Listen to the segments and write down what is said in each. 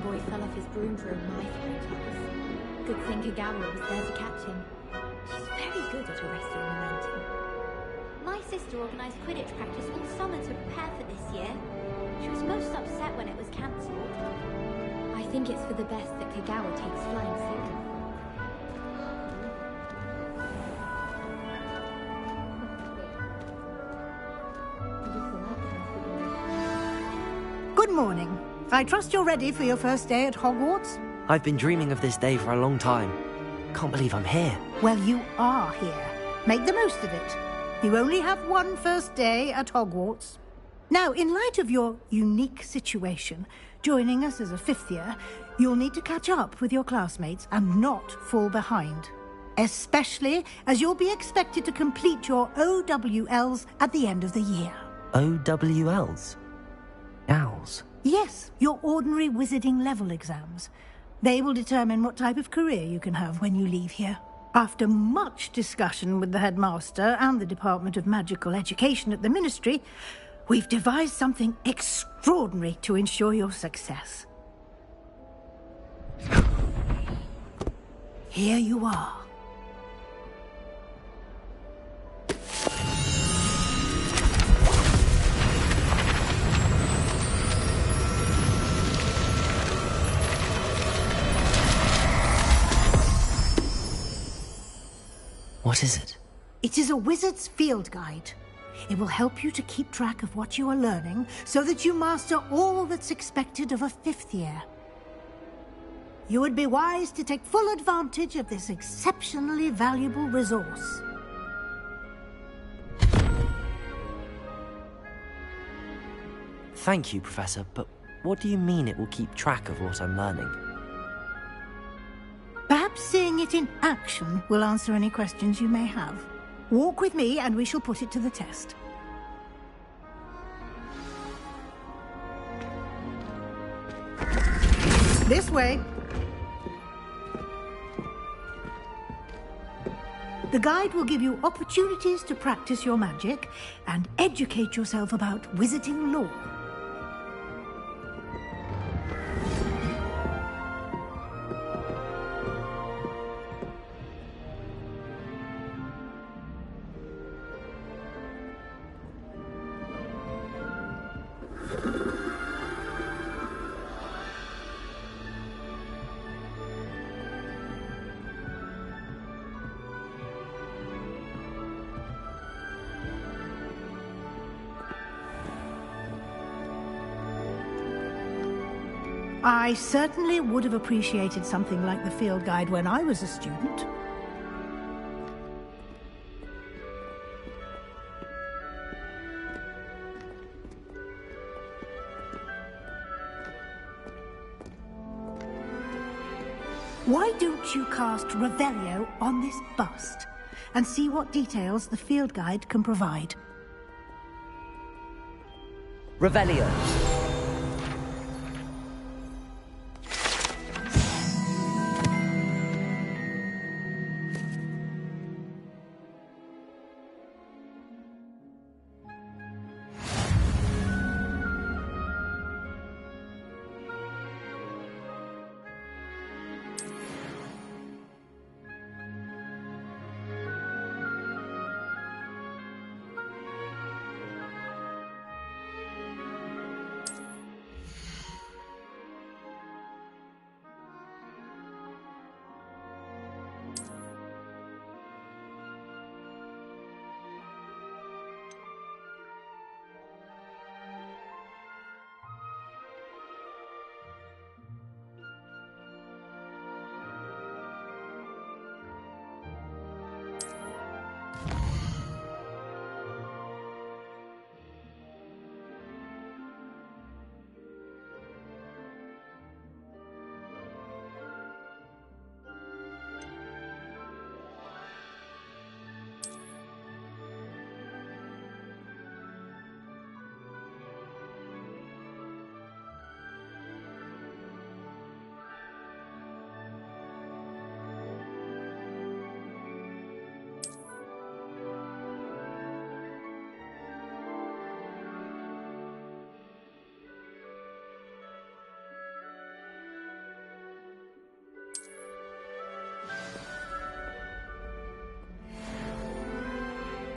boy fell off his broom during my throwing class. Good thing Kagawa was there to catch him. She's very good at arresting momentum. My sister organised Quidditch practice all summer to prepare for this year. She was most upset when it was cancelled. I think it's for the best that Kagawa takes flying soon. Good morning. I trust you're ready for your first day at Hogwarts? I've been dreaming of this day for a long time. Can't believe I'm here. Well, you are here. Make the most of it. You only have one first day at Hogwarts. Now, in light of your unique situation, joining us as a fifth year, you'll need to catch up with your classmates and not fall behind. Especially as you'll be expected to complete your OWLs at the end of the year. OWLs? Owls? Yes, your ordinary wizarding level exams. They will determine what type of career you can have when you leave here. After much discussion with the headmaster and the Department of Magical Education at the Ministry, we've devised something extraordinary to ensure your success. Here you are. What is it? It is a wizard's field guide. It will help you to keep track of what you are learning so that you master all that's expected of a fifth year. You would be wise to take full advantage of this exceptionally valuable resource. Thank you, Professor, but what do you mean it will keep track of what I'm learning? Perhaps seeing it in action will answer any questions you may have. Walk with me and we shall put it to the test. This way. The guide will give you opportunities to practice your magic and educate yourself about wizarding lore. I certainly would have appreciated something like the field guide when I was a student. Why don't you cast Revelio on this bust and see what details the field guide can provide? Revelio.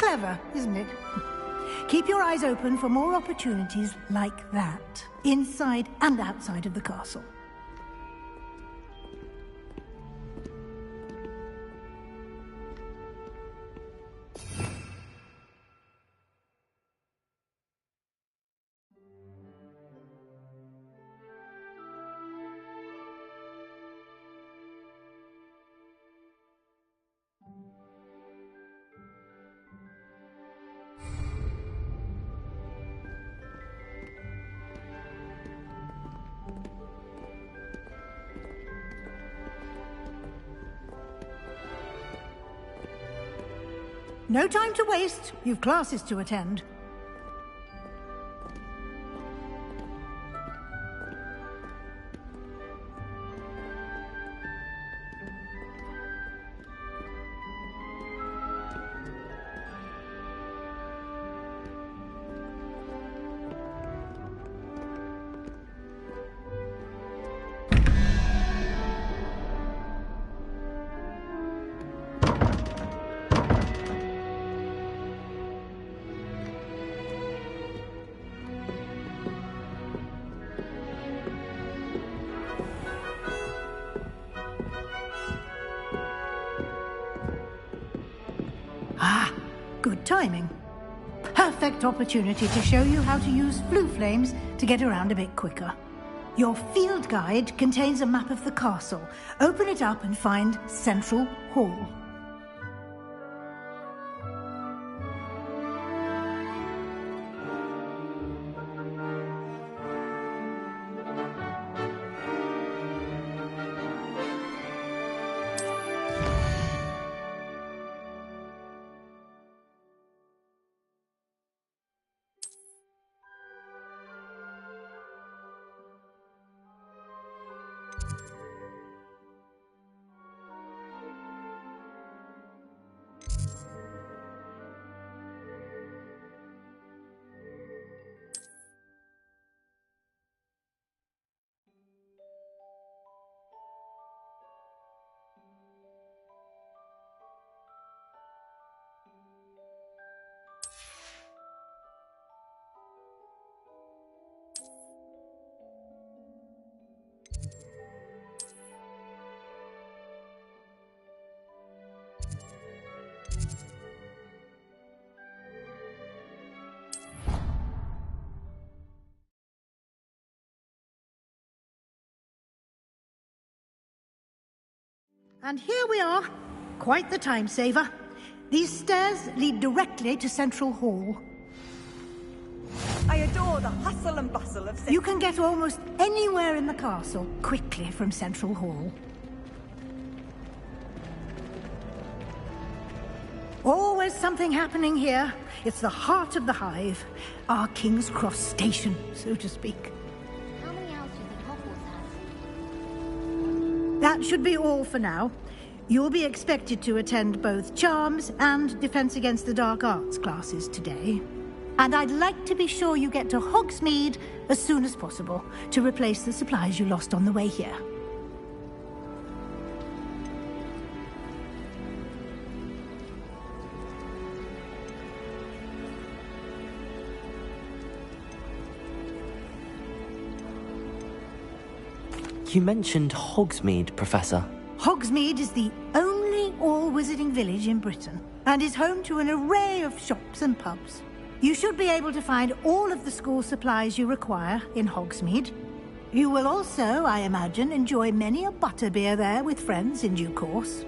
Clever, isn't it? Keep your eyes open for more opportunities like that, inside and outside of the castle. No time to waste. You've classes to attend. Good timing. Perfect opportunity to show you how to use flue flames to get around a bit quicker. Your field guide contains a map of the castle. Open it up and find Central Hall. And here we are. Quite the time saver. These stairs lead directly to Central Hall. I adore the hustle and bustle of... You can get almost anywhere in the castle quickly from Central Hall. Always something happening here. It's the heart of the hive. Our King's Cross station, so to speak. How many hours do you think Hogwarts has? That should be all for now. You'll be expected to attend both Charms and Defense Against the Dark Arts classes today. And I'd like to be sure you get to Hogsmeade as soon as possible to replace the supplies you lost on the way here. You mentioned Hogsmeade, Professor. Hogsmeade is the only all-wizarding village in Britain and is home to an array of shops and pubs. You should be able to find all of the school supplies you require in Hogsmeade. You will also, I imagine, enjoy many a butterbeer there with friends in due course.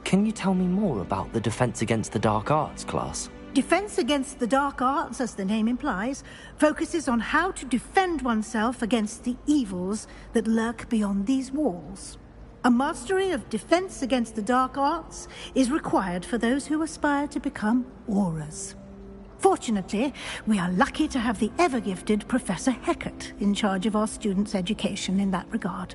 Can you tell me more about the Defense Against the Dark Arts class? Defense Against the Dark Arts, as the name implies, focuses on how to defend oneself against the evils that lurk beyond these walls. A mastery of Defense Against the Dark Arts is required for those who aspire to become Aurors. Fortunately, we are lucky to have the ever-gifted Professor Hecat in charge of our students' education in that regard.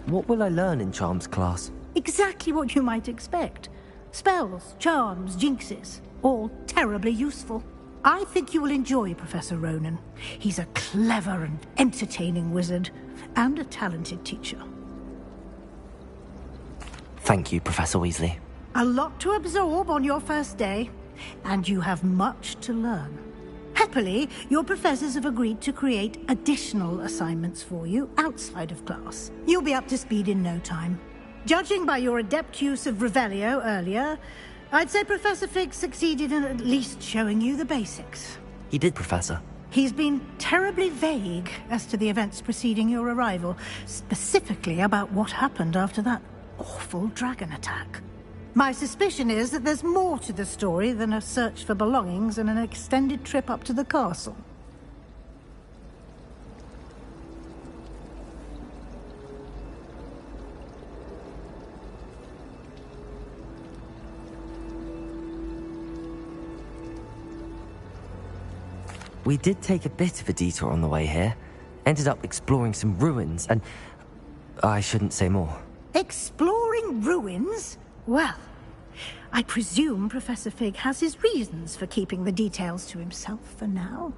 What will I learn in Charms class? Exactly what you might expect. Spells, charms, jinxes, all terribly useful. I think you will enjoy Professor Ronan. He's a clever and entertaining wizard, and a talented teacher. Thank you, Professor Weasley. A lot to absorb on your first day, and you have much to learn. Happily, your professors have agreed to create additional assignments for you outside of class. You'll be up to speed in no time. Judging by your adept use of Revelio earlier, I'd say Professor Fig succeeded in at least showing you the basics. He did, Professor. He's been terribly vague as to the events preceding your arrival, specifically about what happened after that awful dragon attack. My suspicion is that there's more to the story than a search for belongings and an extended trip up to the castle. We did take a bit of a detour on the way here. Ended up exploring some ruins and... I shouldn't say more. Exploring ruins? Well, I presume Professor Fig has his reasons for keeping the details to himself for now.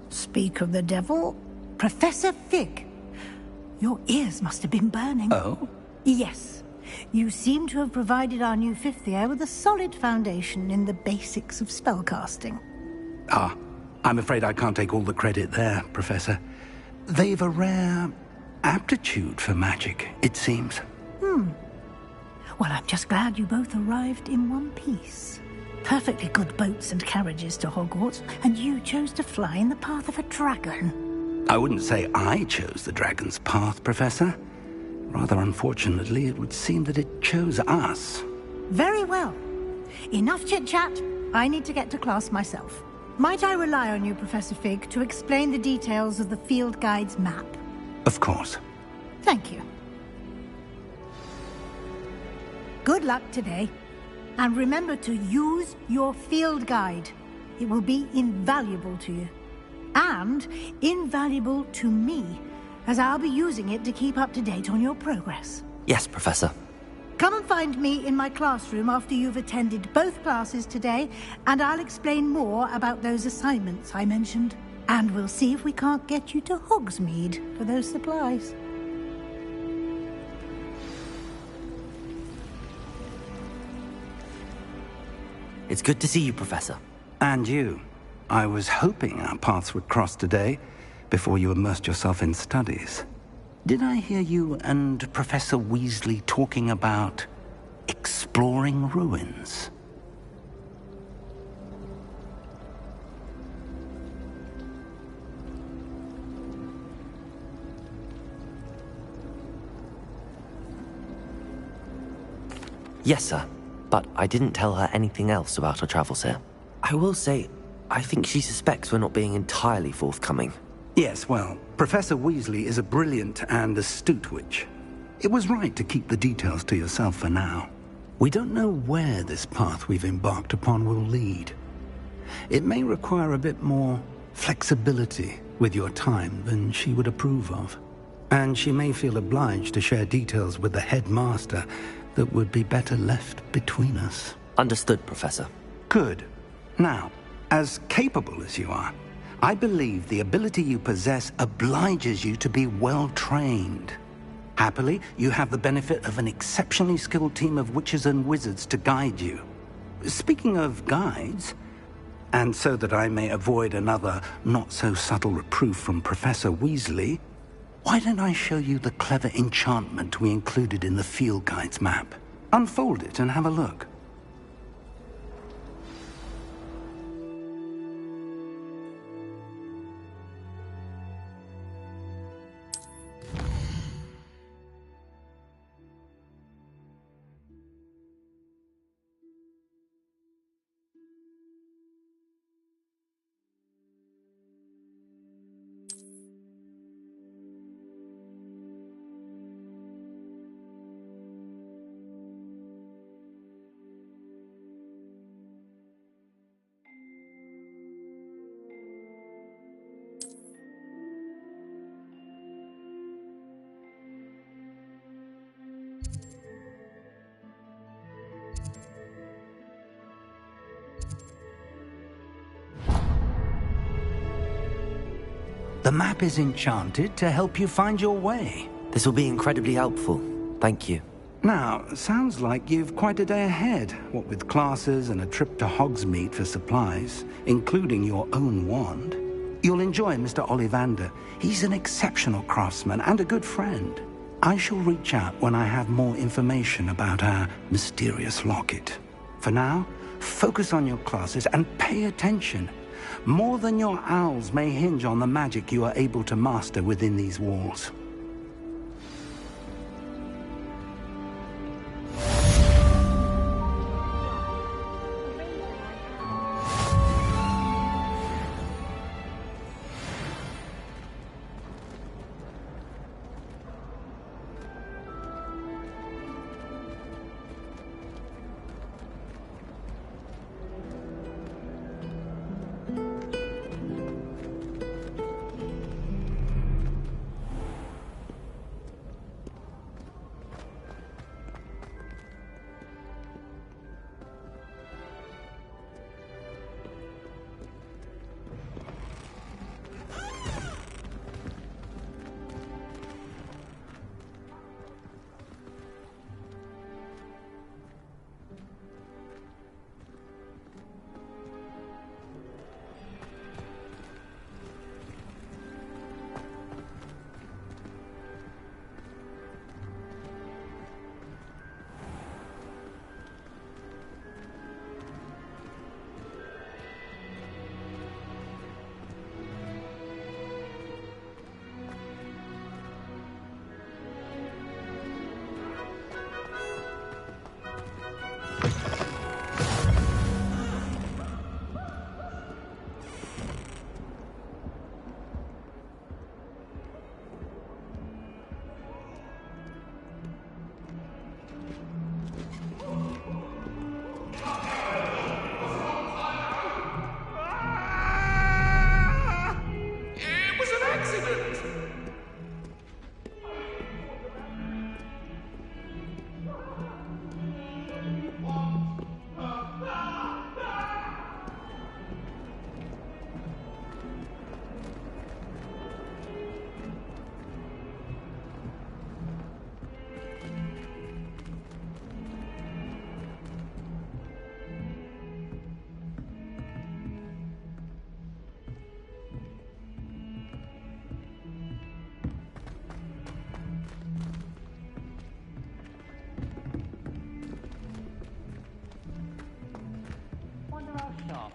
Speak of the devil, Professor Fig. Your ears must have been burning. Oh? Yes. You seem to have provided our new fifth year with a solid foundation in the basics of spellcasting. Ah, I'm afraid I can't take all the credit there, Professor. They've a rare aptitude for magic, it seems. Well, I'm just glad you both arrived in one piece. Perfectly good boats and carriages to Hogwarts, and you chose to fly in the path of a dragon. I wouldn't say I chose the dragon's path, Professor. Rather unfortunately, it would seem that it chose us. Very well. Enough chit-chat. I need to get to class myself. Might I rely on you, Professor Fig, to explain the details of the field guide's map? Of course. Thank you. Good luck today. And remember to use your field guide. It will be invaluable to you. And invaluable to me, as I'll be using it to keep up to date on your progress. Yes, Professor. Come and find me in my classroom after you've attended both classes today, and I'll explain more about those assignments I mentioned. And we'll see if we can't get you to Hogsmeade for those supplies. It's good to see you, Professor. And you. I was hoping our paths would cross today, before you immersed yourself in studies. Did I hear you and Professor Weasley talking about exploring ruins? Yes, sir. But I didn't tell her anything else about our travels here. I will say, I think she suspects we're not being entirely forthcoming. Yes, well, Professor Weasley is a brilliant and astute witch. It was right to keep the details to yourself for now. We don't know where this path we've embarked upon will lead. It may require a bit more flexibility with your time than she would approve of. And she may feel obliged to share details with the headmaster that would be better left between us. Understood, Professor. Good. Now, as capable as you are, I believe the ability you possess obliges you to be well-trained. Happily, you have the benefit of an exceptionally skilled team of witches and wizards to guide you. Speaking of guides, and so that I may avoid another not-so-subtle reproof from Professor Weasley, why don't I show you the clever enchantment we included in the field guide's map? Unfold it and have a look. The map is enchanted to help you find your way. This will be incredibly helpful. Thank you. Now, sounds like you've quite a day ahead, what with classes and a trip to Hogsmeade for supplies, including your own wand. You'll enjoy Mr. Ollivander. He's an exceptional craftsman and a good friend. I shall reach out when I have more information about our mysterious locket. For now, focus on your classes and pay attention. More than your owls may hinge on the magic you are able to master within these walls.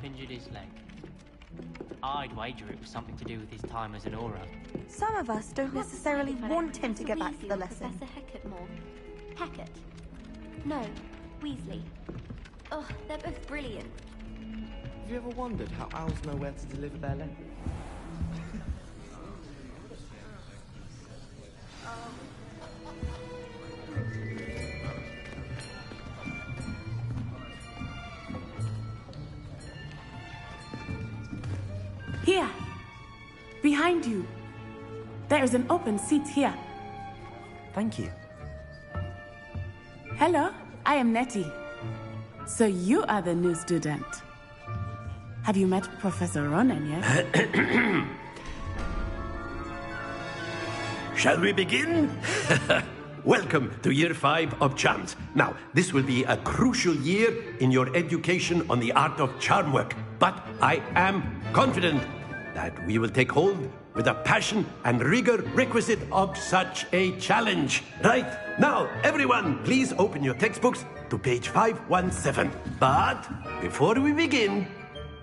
Injured his leg. I'd wager it was something to do with his time as an aura. Some of us don't necessarily want him to get back to the lesson. Professor Hecat more. Hecat? No, Weasley. Oh, they're both brilliant. Have you ever wondered how owls know where to deliver their letter? Here! Behind you! There is an open seat here. Thank you. Hello, I am Nettie. So you are the new student. Have you met Professor Ronan yet? Shall we begin? Welcome to Year 5 of Charms. Now, this will be a crucial year in your education on the art of charm work. But I am confident that we will take hold with the passion and rigor requisite of such a challenge. Right, now, everyone, please open your textbooks to page 517. But before we begin,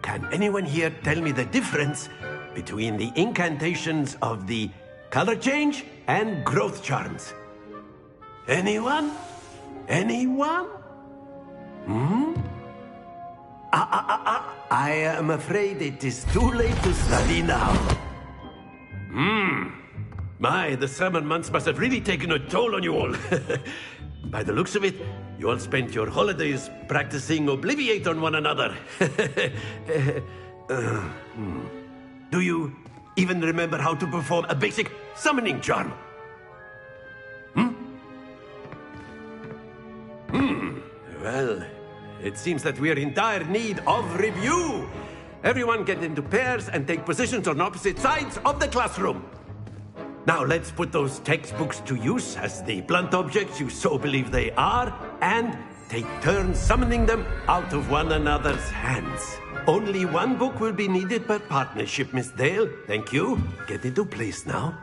can anyone here tell me the difference between the incantations of the color change and growth charms? Anyone? Anyone? I am afraid it is too late to study now. My, the summer months must have really taken a toll on you all. By the looks of it, you all spent your holidays practicing Obliviate on one another. Do you even remember how to perform a basic summoning charm? Well, it seems that we are in dire need of review. Everyone get into pairs and take positions on opposite sides of the classroom. Now let's put those textbooks to use as the blunt objects you so believe they are, and take turns summoning them out of one another's hands. Only one book will be needed per partnership, Miss Dale. Thank you. Get into place now.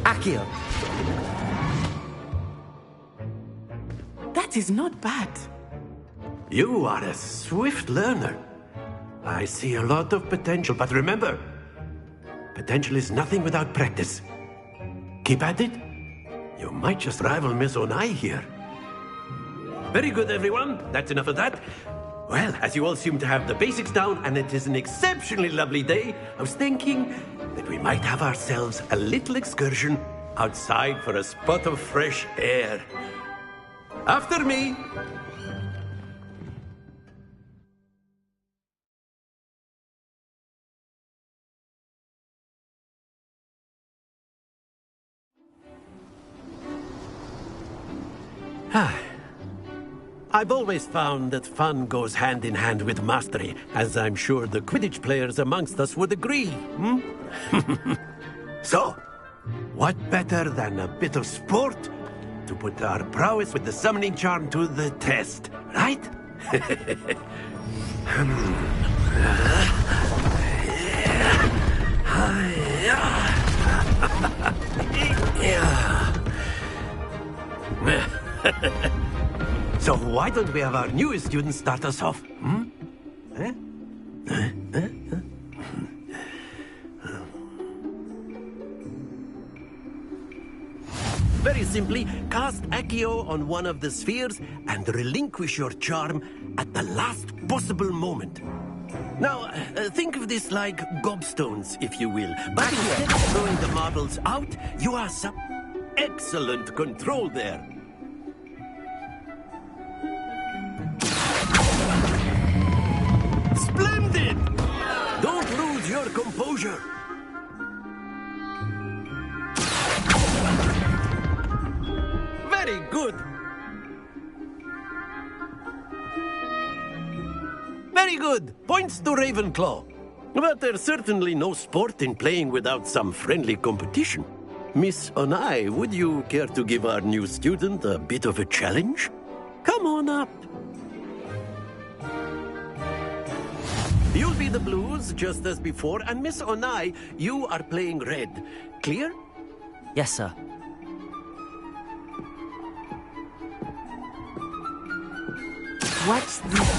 Accio! That is not bad. You are a swift learner. I see a lot of potential, but remember, potential is nothing without practice. Keep at it. You might just rival Miss Onai here. Very good, everyone. That's enough of that. Well, as you all seem to have the basics down, and it is an exceptionally lovely day, I was thinking that we might have ourselves a little excursion outside for a spot of fresh air. After me! I've always found that fun goes hand in hand with mastery, as I'm sure the Quidditch players amongst us would agree. So, what better than a bit of sport to put our prowess with the summoning charm to the test, right? So why don't we have our newest student start us off? Very simply, cast Accio on one of the spheres and relinquish your charm at the last possible moment. Now, think of this like gobstones, if you will. But instead of throwing the marbles out, you are some excellent control there. Splendid! Don't lose your composure. Very good. Very good. Points to Ravenclaw. But there's certainly no sport in playing without some friendly competition. Miss Onai, would you care to give our new student a bit of a challenge? Come on up. You'll be the blues, just as before, and Miss Onai, you are playing red. Clear? Yes, sir. Watch this.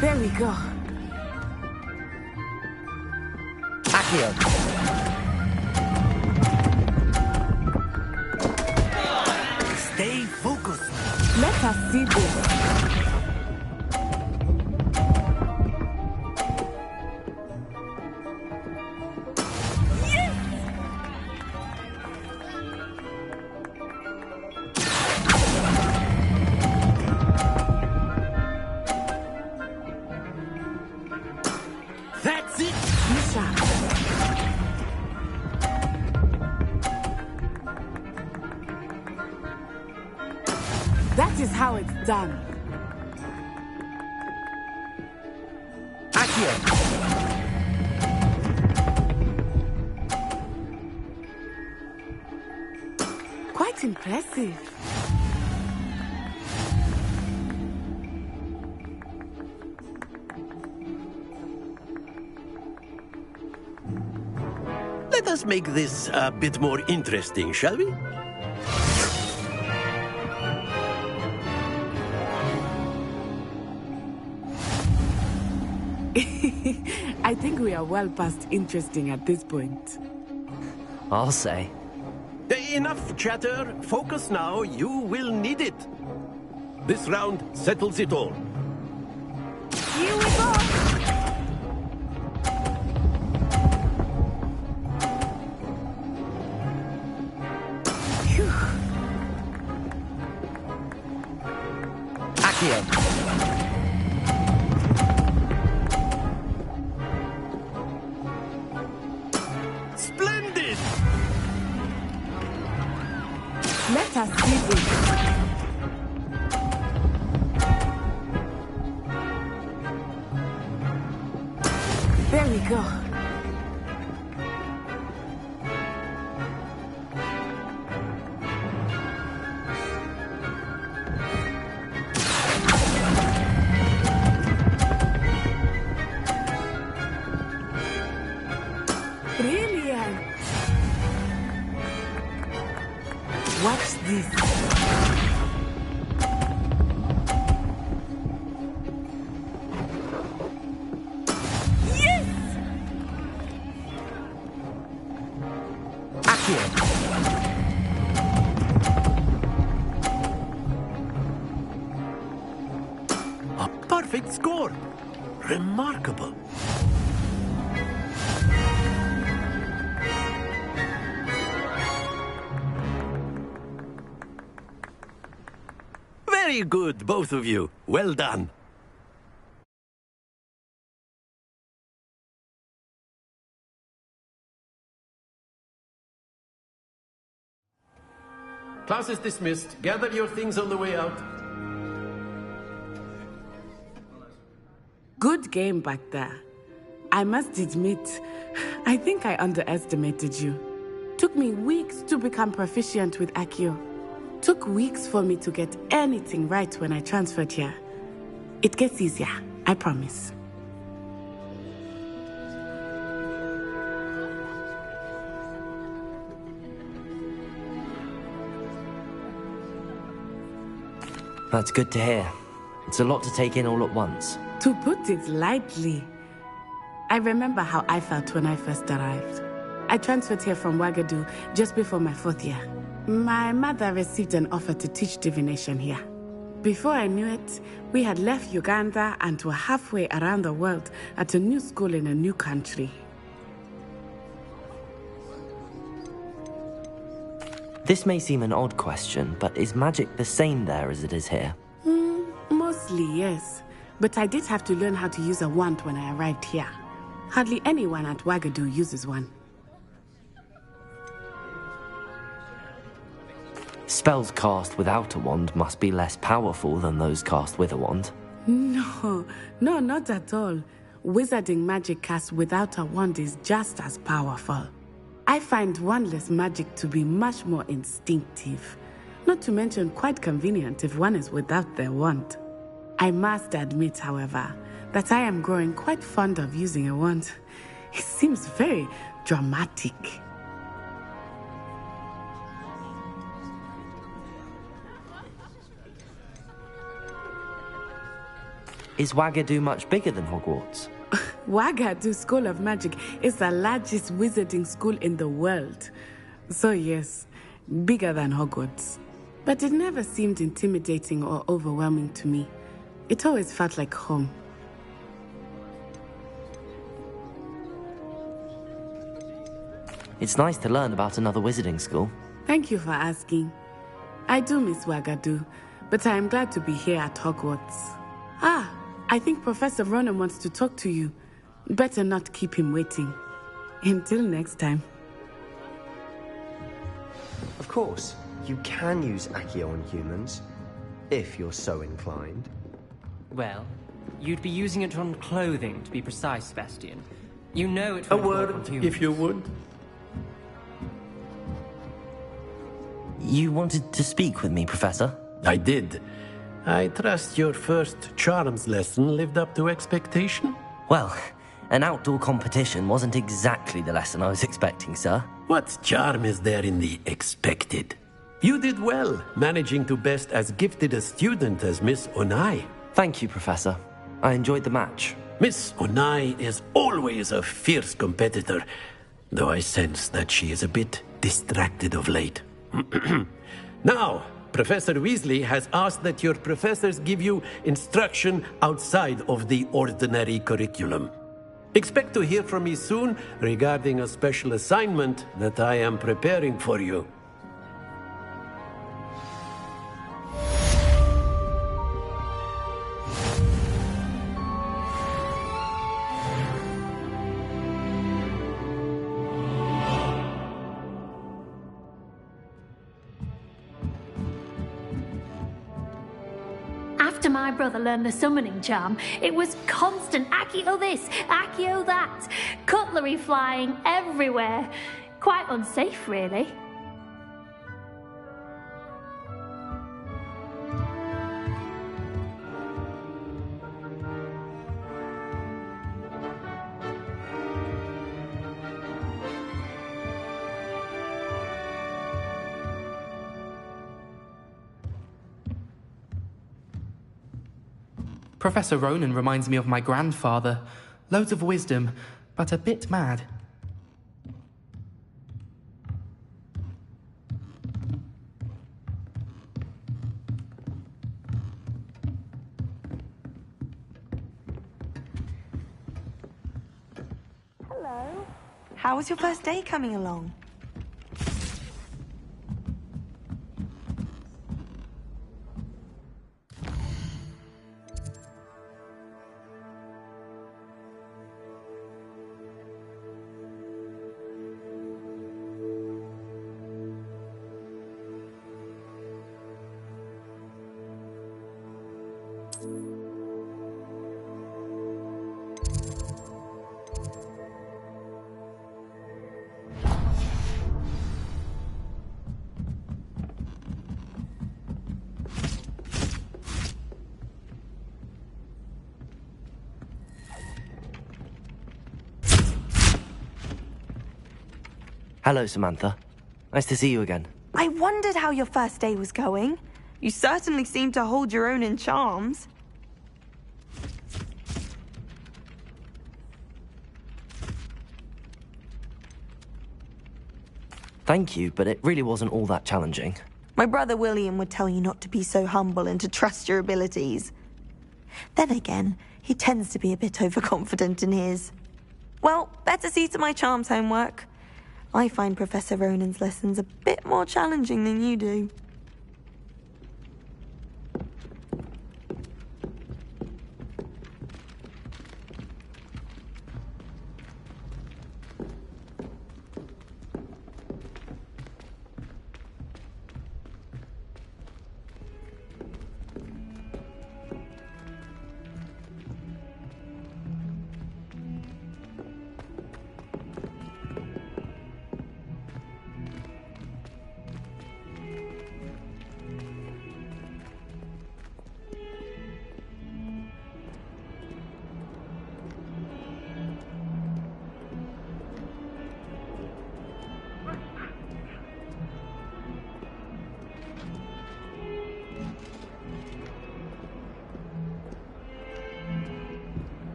There we go. Accio! Stay focused. Let us see this. That's it. Misha. That is how it's done. Accio! Quite impressive. Let us make this a bit more interesting, shall we? I think we are well past interesting at this point. I'll say. Enough chatter. Focus now. You will need it. This round settles it all. Here we go! Accio. Splendid! Let us see this. There we go. Brilliant. Watch this. A perfect score! Remarkable. Very good, both of you. Well done. Class is dismissed. Gather your things on the way out. Good game back there. I must admit, I think I underestimated you. Took me weeks to become proficient with Accio. Took weeks for me to get anything right when I transferred here. It gets easier, I promise. That's good to hear. It's a lot to take in all at once. To put it lightly, I remember how I felt when I first arrived. I transferred here from Ouagadougou just before my 4th year. My mother received an offer to teach divination here. Before I knew it, we had left Uganda and were halfway around the world at a new school in a new country. This may seem an odd question, but is magic the same there as it is here? Mostly, yes. But I did have to learn how to use a wand when I arrived here. Hardly anyone at Ouagadougou uses one. Spells cast without a wand must be less powerful than those cast with a wand. No, not at all. Wizarding magic cast without a wand is just as powerful. I find wandless magic to be much more instinctive. Not to mention quite convenient if one is without their wand. I must admit, however, that I am growing quite fond of using a wand. It seems very dramatic. Is Ouagadougou much bigger than Hogwarts? Ouagadougou School of Magic is the largest wizarding school in the world. So yes, bigger than Hogwarts. But it never seemed intimidating or overwhelming to me. It always felt like home. It's nice to learn about another wizarding school. Thank you for asking. I do miss Ouagadougou, but I am glad to be here at Hogwarts. I think Professor Ronan wants to talk to you. Better not keep him waiting. Until next time. Of course, you can use Accio on humans, if you're so inclined. Well, you'd be using it on clothing, to be precise, Sebastian. You know it A won't work on word, humans. if you would. You wanted to speak with me, Professor? I did. I trust your first charms lesson lived up to expectation? Well, an outdoor competition wasn't exactly the lesson I was expecting, sir. What charm is there in the expected? You did well, managing to best as gifted a student as Miss Onai. Thank you, Professor. I enjoyed the match. Miss Onai is always a fierce competitor, though I sense that she is a bit distracted of late. Now, Professor Weasley has asked that your professors give you instruction outside of the ordinary curriculum. Expect to hear from me soon regarding a special assignment that I am preparing for you. my brother learned the summoning charm, it was constant Accio this, Accio that, cutlery flying everywhere. Quite unsafe, really. Professor Ronan reminds me of my grandfather. Loads of wisdom, but a bit mad. Hello. How was your first day coming along? Hello, Samantha. Nice to see you again. I wondered how your first day was going. You certainly seem to hold your own in charms. Thank you, but it really wasn't all that challenging. My brother William would tell you not to be so humble and to trust your abilities. Then again, he tends to be a bit overconfident in his. Well, better see to my charms homework. I find Professor Ronan's lessons a bit more challenging than you do.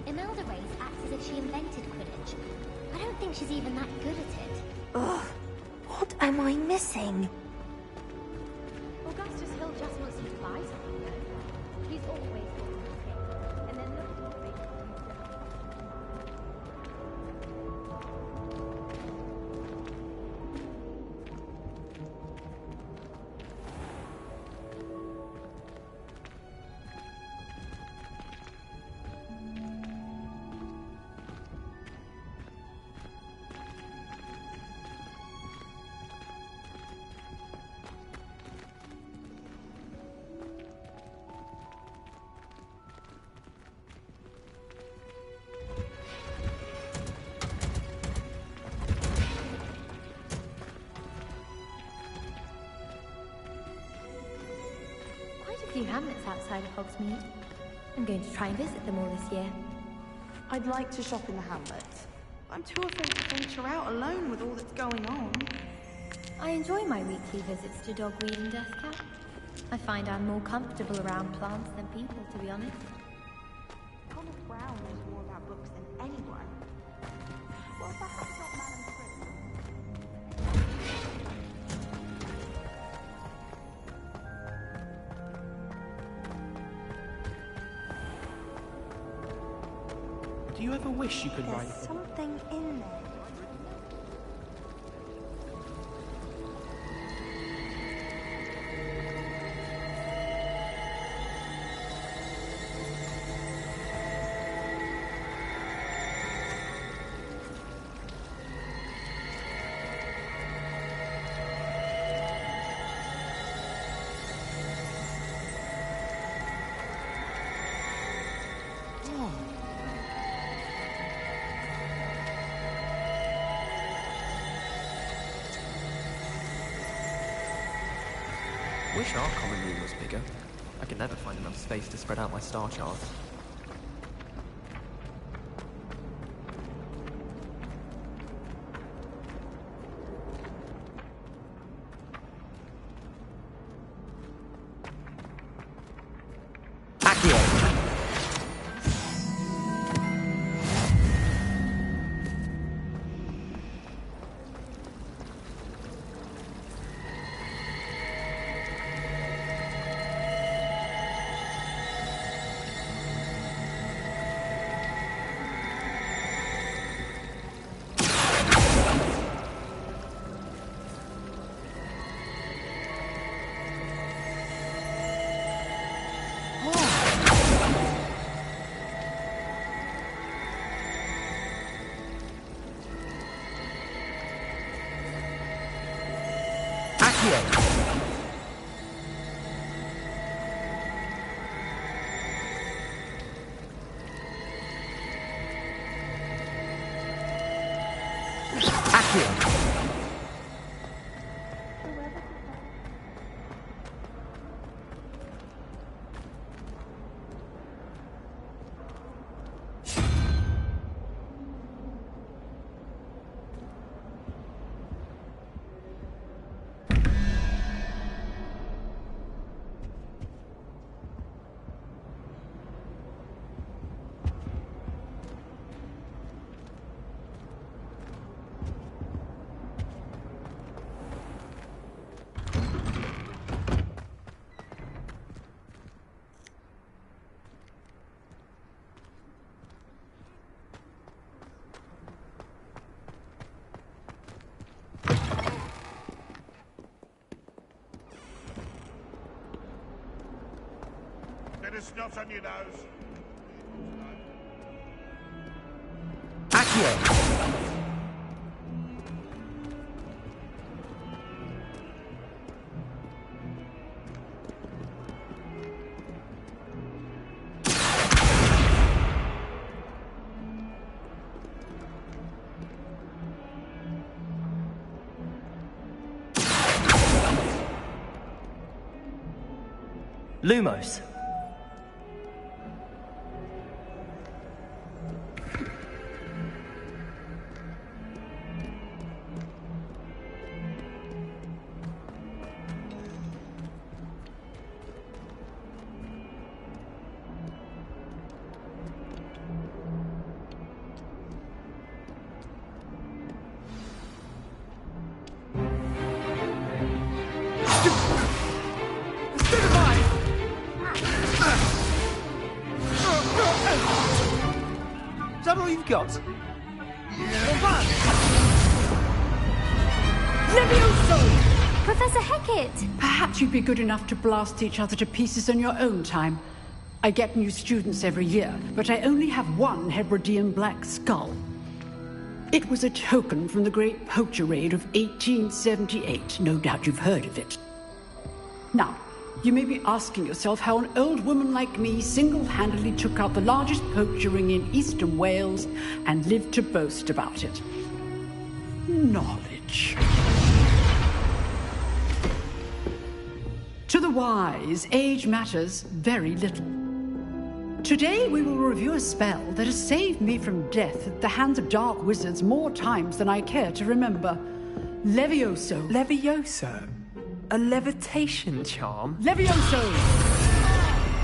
Imelda Race acts as if she invented Quidditch. I don't think she's even that good at it. Ugh, what am I missing? Augustus Hill just wants some flies on him, though. He's always talking to him, and then look at what they do. few hamlets outside of Hogsmeade. I'm going to try and visit them all this year. I'd like to shop in the hamlets. I'm too afraid to venture out alone with all that's going on. I enjoy my weekly visits to Dogweed and Deathcap. I find I'm more comfortable around plants than people, to be honest. Thomas Brown knows more about books than anyone. Well, perhaps not Madame Do you ever wish you could There's write? something in there. Wish our common room was bigger. I could never find enough space to spread out my star charts. Bit of snot on your nose. Lumos. Is that all you've got? Levioso! Professor Hecat! Perhaps you'd be good enough to blast each other to pieces in your own time. I get new students every year, but I only have one Hebridean black skull. It was a token from the Great Poacher Raid of 1878. No doubt you've heard of it. Now, you may be asking yourself how an old woman like me single-handedly took out the largest poacher ring in eastern Wales and lived to boast about it. Knowledge. To the wise, age matters very little. Today we will review a spell that has saved me from death at the hands of dark wizards more times than I care to remember. Levioso. Levioso? A levitation charm? Levioso!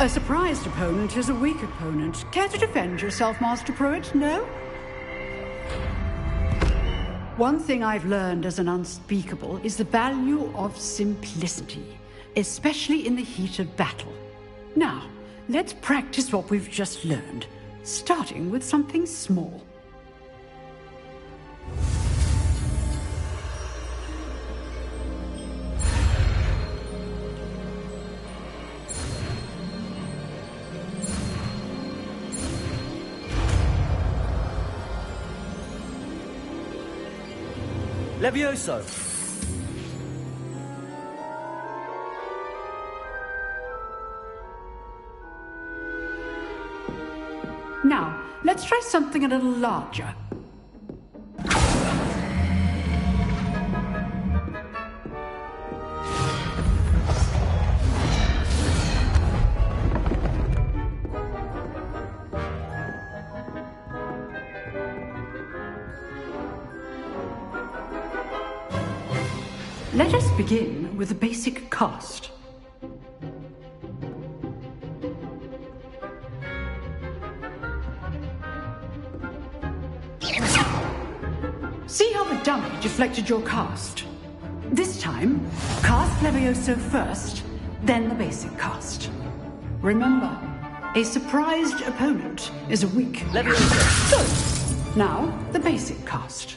A surprised opponent is a weak opponent. Care to defend yourself, Master Pruitt? No? One thing I've learned as an unspeakable is the value of simplicity, especially in the heat of battle. Now, let's practice what we've just learned, starting with something small. Levioso! Now, let's try something a little larger. Let us begin with the basic cast. See how the dummy deflected your cast? This time, cast Levioso first, then the basic cast. Remember, a surprised opponent is a weak Levioso. Good. Now, the basic cast.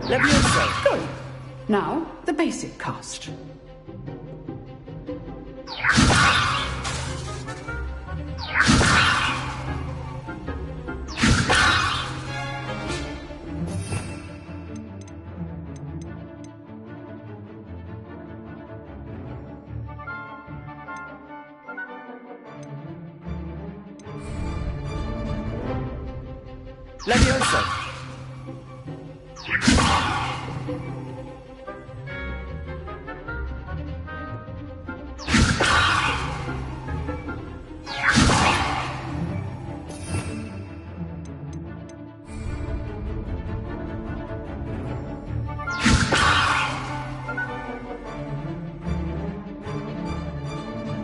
Levioso. Good. Now, the basic cast. Levioso!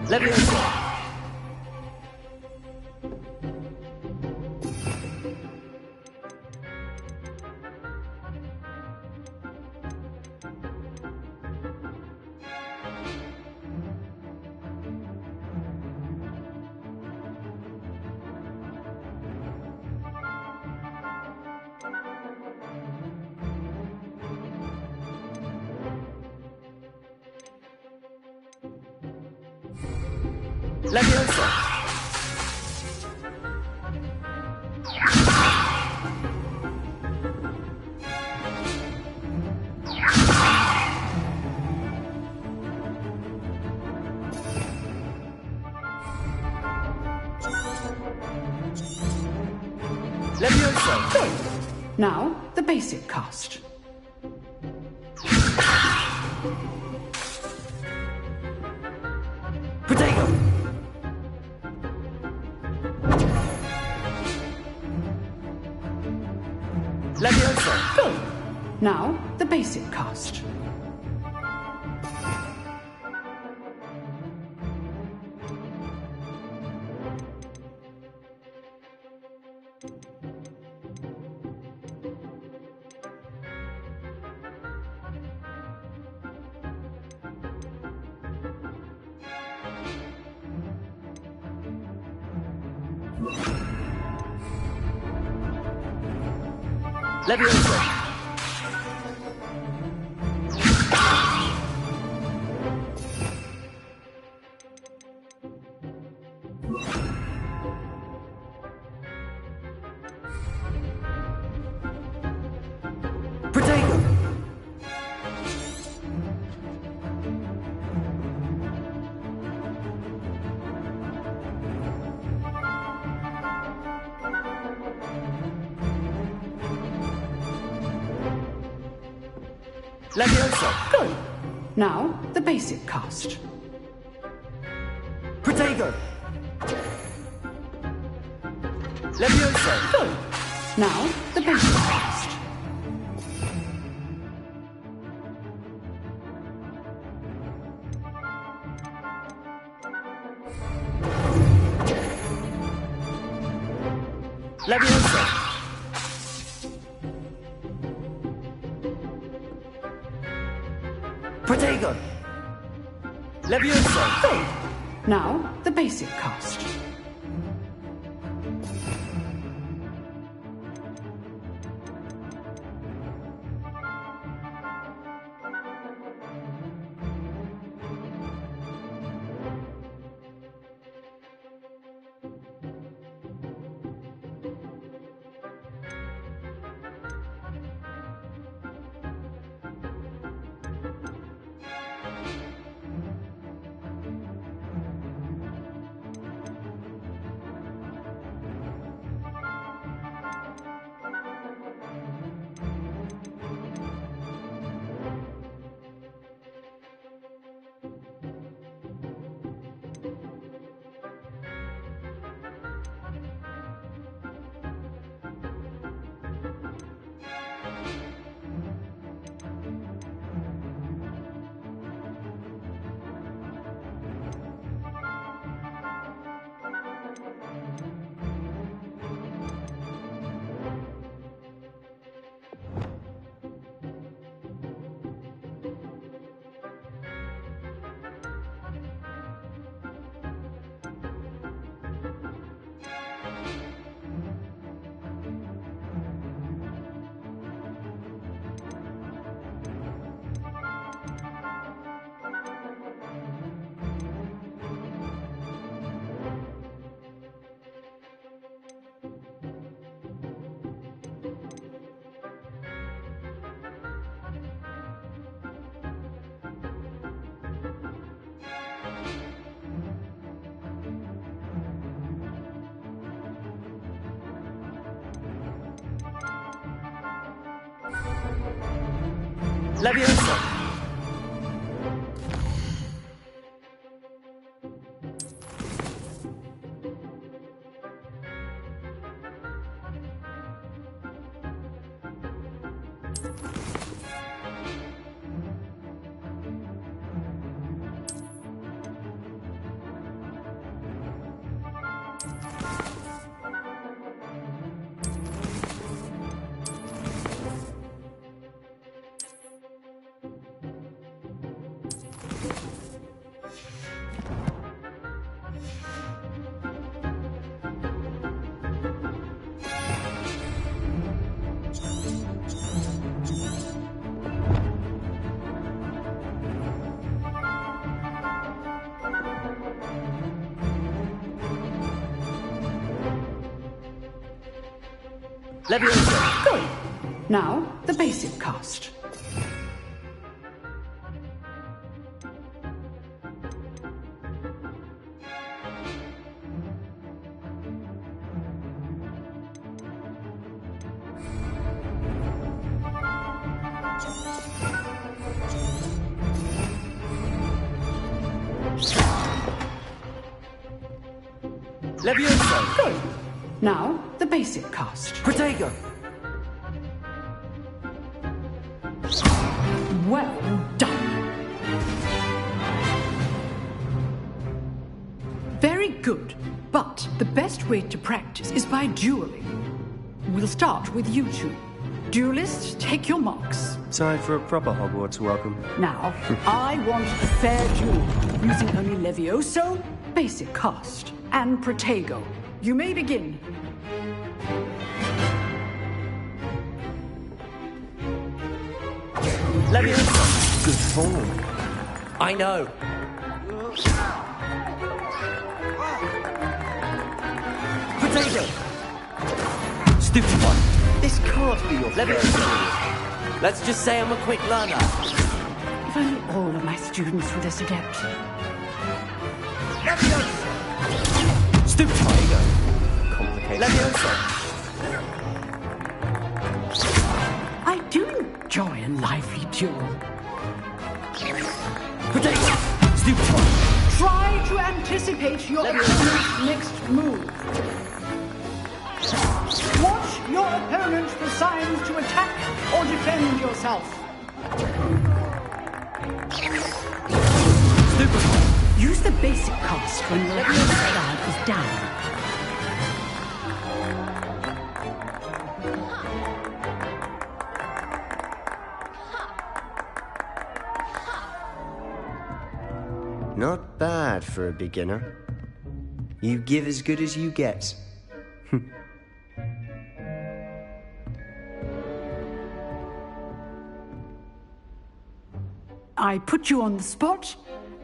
Levioso! Levioso! Levioso! Good. Now, the basic cast. Potato! Levioso! Good. Now, the basic cast. Levioso! Protego! Levioso! Good. Now, the basic cast. Protego! Levioso! Good. Now, the basic cast. Levioso! Protego! Levioso! Good. Now, the basic cast. Levioso! Levioso! Good. Now, the basic cast. Levioso! Good. Now, the basic cast. Protego! Well done. Very good. But the best way to practice is by dueling. We'll start with you two. Duelists, take your marks. Time for a proper Hogwarts welcome. Now, I want a fair duel, using only Levioso, basic cast, and Protego. You may begin. Leviosa! Good form. I know. Potato! Stupid one. This can't be your Leviosa! Let's just say I'm a quick learner. If only all of my students were this adept. Leviosa! Stupid one. Complicated. Leviosa! I do enjoy a lively duel. Potato! Stupid one. Try to anticipate your opponent's next move. Watch your opponent for signs to attack or defend yourself. Stupid one. Use the basic cast when your opponent's guard is down. Not bad for a beginner. You give as good as you get. I put you on the spot,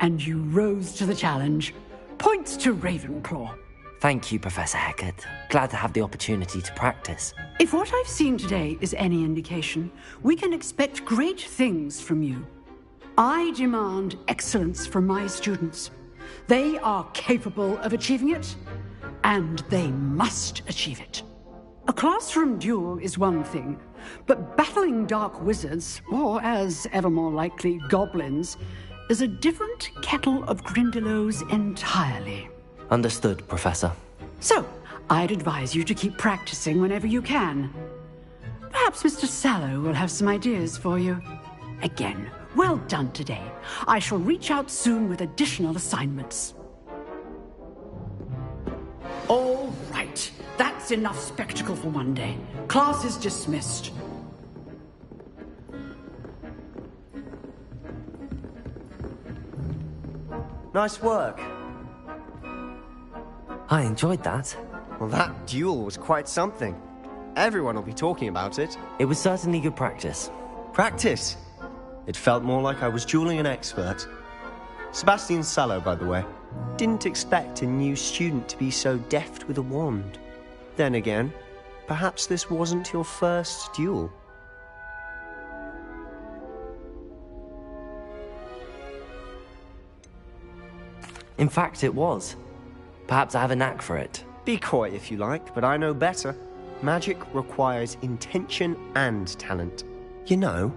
and you rose to the challenge. Points to Ravenclaw. Thank you, Professor Hecat. Glad to have the opportunity to practice. If what I've seen today is any indication, we can expect great things from you. I demand excellence from my students. They are capable of achieving it, and they must achieve it. A classroom duel is one thing, but battling dark wizards, or as ever more likely, goblins, is a different kettle of Grindylows entirely. Understood, Professor. So, I'd advise you to keep practicing whenever you can. Perhaps Mr. Sallow will have some ideas for you. Again, well done today. I shall reach out soon with additional assignments. All right. That's enough spectacle for one day. Class is dismissed. Nice work. I enjoyed that. Well, that duel was quite something. Everyone will be talking about it. It was certainly good practice. Practice? It felt more like I was dueling an expert. Sebastian Sallow, by the way. Didn't expect a new student to be so deft with a wand. Then again, perhaps this wasn't your first duel. In fact, it was. Perhaps I have a knack for it. Be coy if you like, but I know better. Magic requires intention and talent. You know,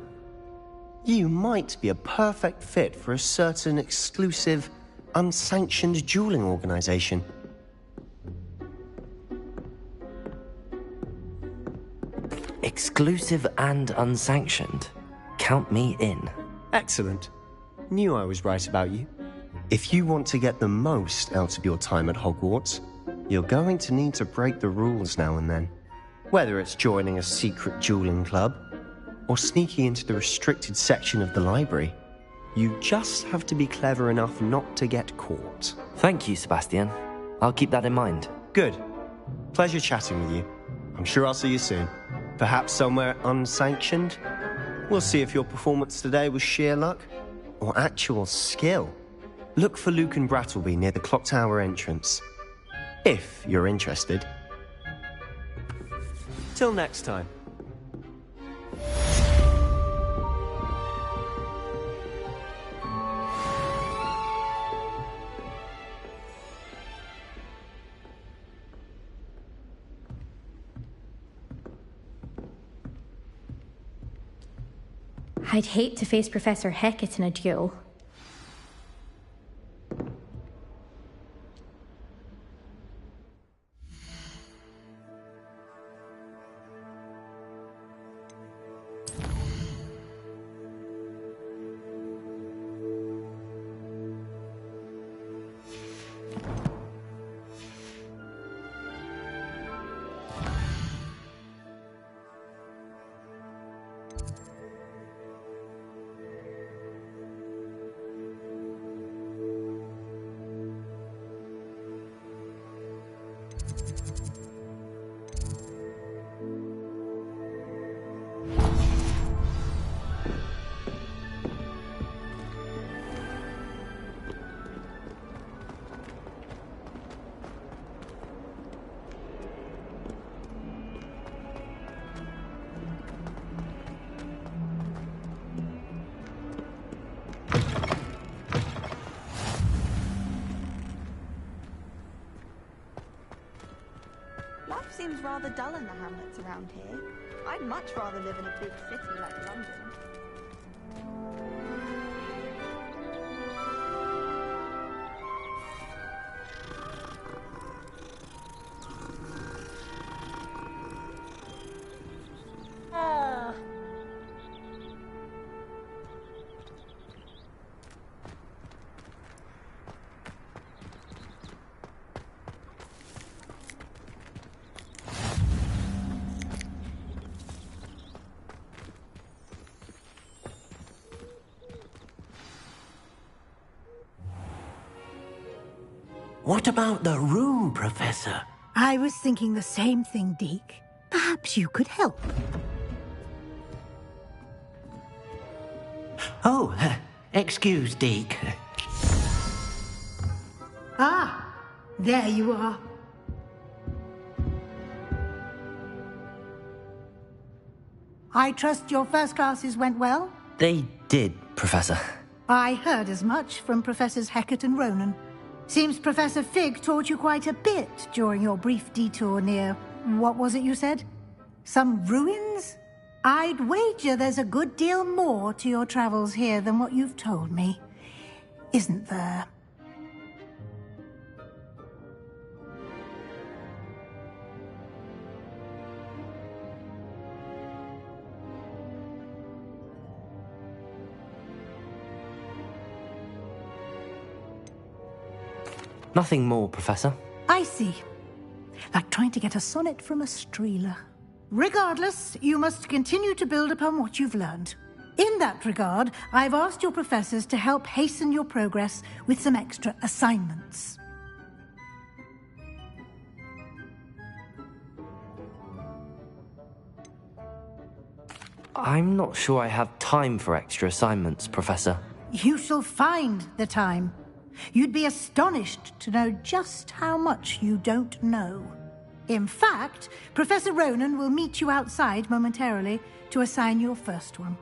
you might be a perfect fit for a certain exclusive, unsanctioned dueling organization. Exclusive and unsanctioned. Count me in. Excellent. Knew I was right about you. If you want to get the most out of your time at Hogwarts, you're going to need to break the rules now and then. Whether it's joining a secret dueling club, or sneaking into the restricted section of the library, you just have to be clever enough not to get caught. Thank you, Sebastian. I'll keep that in mind. Good. Pleasure chatting with you. I'm sure I'll see you soon. Perhaps somewhere unsanctioned? We'll see if your performance today was sheer luck, or actual skill. Look for Luke and Brattleby near the clock tower entrance. If you're interested. Till next time. I'd hate to face Professor Hecat in a duel. seems rather dull in the hamlets around here. I'd much rather live in a big city like London. What about the room, Professor? I was thinking the same thing, Deke. Perhaps you could help. Oh, excuse, Deke. Ah, there you are. I trust your first classes went well? They did, Professor. I heard as much from Professors Hecat and Ronan. Seems Professor Fig taught you quite a bit during your brief detour near... what was it you said? Some ruins? I'd wager there's a good deal more to your travels here than what you've told me. Isn't there? Nothing more, Professor. I see. Like trying to get a sonnet from a streeler. Regardless, you must continue to build upon what you've learned. In that regard, I've asked your professors to help hasten your progress with some extra assignments. I'm not sure I have time for extra assignments, Professor. You shall find the time. You'd be astonished to know just how much you don't know. In fact, Professor Ronan will meet you outside momentarily to assign your first one.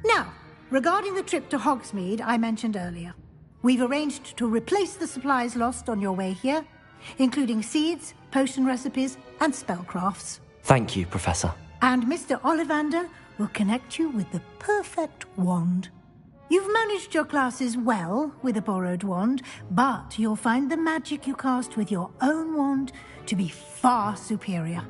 Now, regarding the trip to Hogsmeade I mentioned earlier, we've arranged to replace the supplies lost on your way here, including seeds, potion recipes, and spellcrafts. Thank you, Professor. And Mr. Ollivander will connect you with the perfect wand. You've managed your classes well with a borrowed wand, but you'll find the magic you cast with your own wand to be far superior.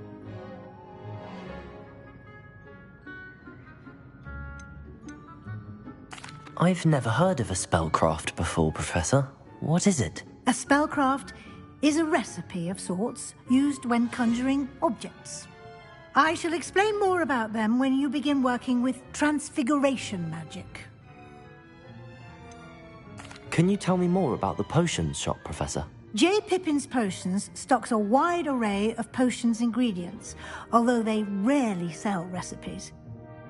I've never heard of a spellcraft before, Professor. What is it? A spellcraft is a recipe of sorts used when conjuring objects. I shall explain more about them when you begin working with transfiguration magic. Can you tell me more about the potions shop, Professor? J. Pippin's Potions stocks a wide array of potions ingredients, although they rarely sell recipes.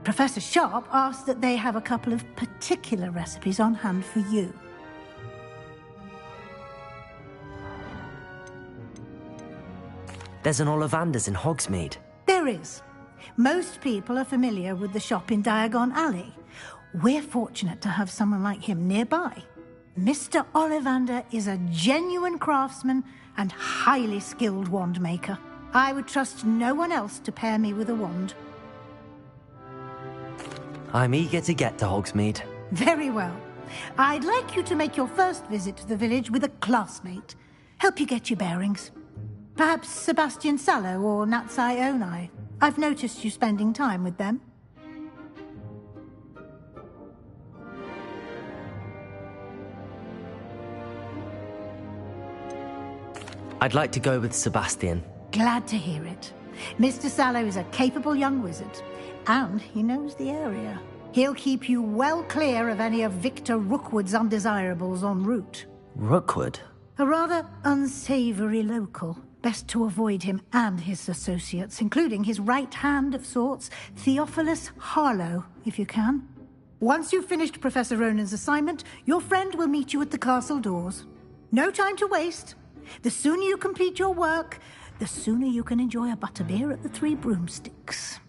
Professor Sharp asked that they have a couple of particular recipes on hand for you. There's an Ollivander's in Hogsmeade. There is. Most people are familiar with the shop in Diagon Alley. We're fortunate to have someone like him nearby. Mr. Ollivander is a genuine craftsman and highly skilled wand maker. I would trust no one else to pair me with a wand. I'm eager to get to Hogsmeade. Very well. I'd like you to make your first visit to the village with a classmate. Help you get your bearings. Perhaps Sebastian Sallow or Natsai Onai. I've noticed you spending time with them. I'd like to go with Sebastian. Glad to hear it. Mr. Sallow is a capable young wizard, and he knows the area. He'll keep you well clear of any of Victor Rookwood's undesirables en route. Rookwood? A rather unsavory local. Best to avoid him and his associates, including his right hand of sorts, Theophilus Harlow, if you can. Once you've finished Professor Ronan's assignment, your friend will meet you at the castle doors. No time to waste. The sooner you complete your work, the sooner you can enjoy a butterbeer at the Three Broomsticks.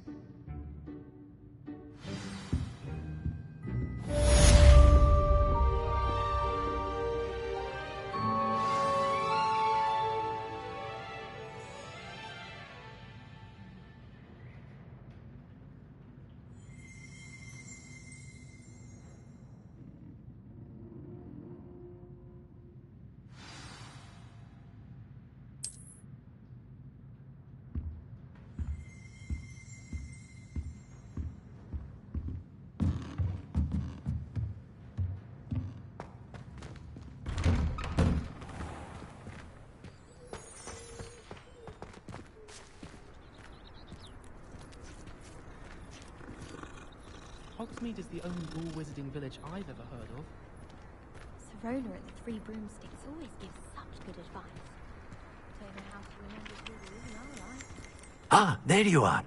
Hogsmeade is the only ball wizarding village I've ever heard of. Serona at the Three Broomsticks always gives such good advice. Don't know how to remember who we even are, right? Ah, there you are.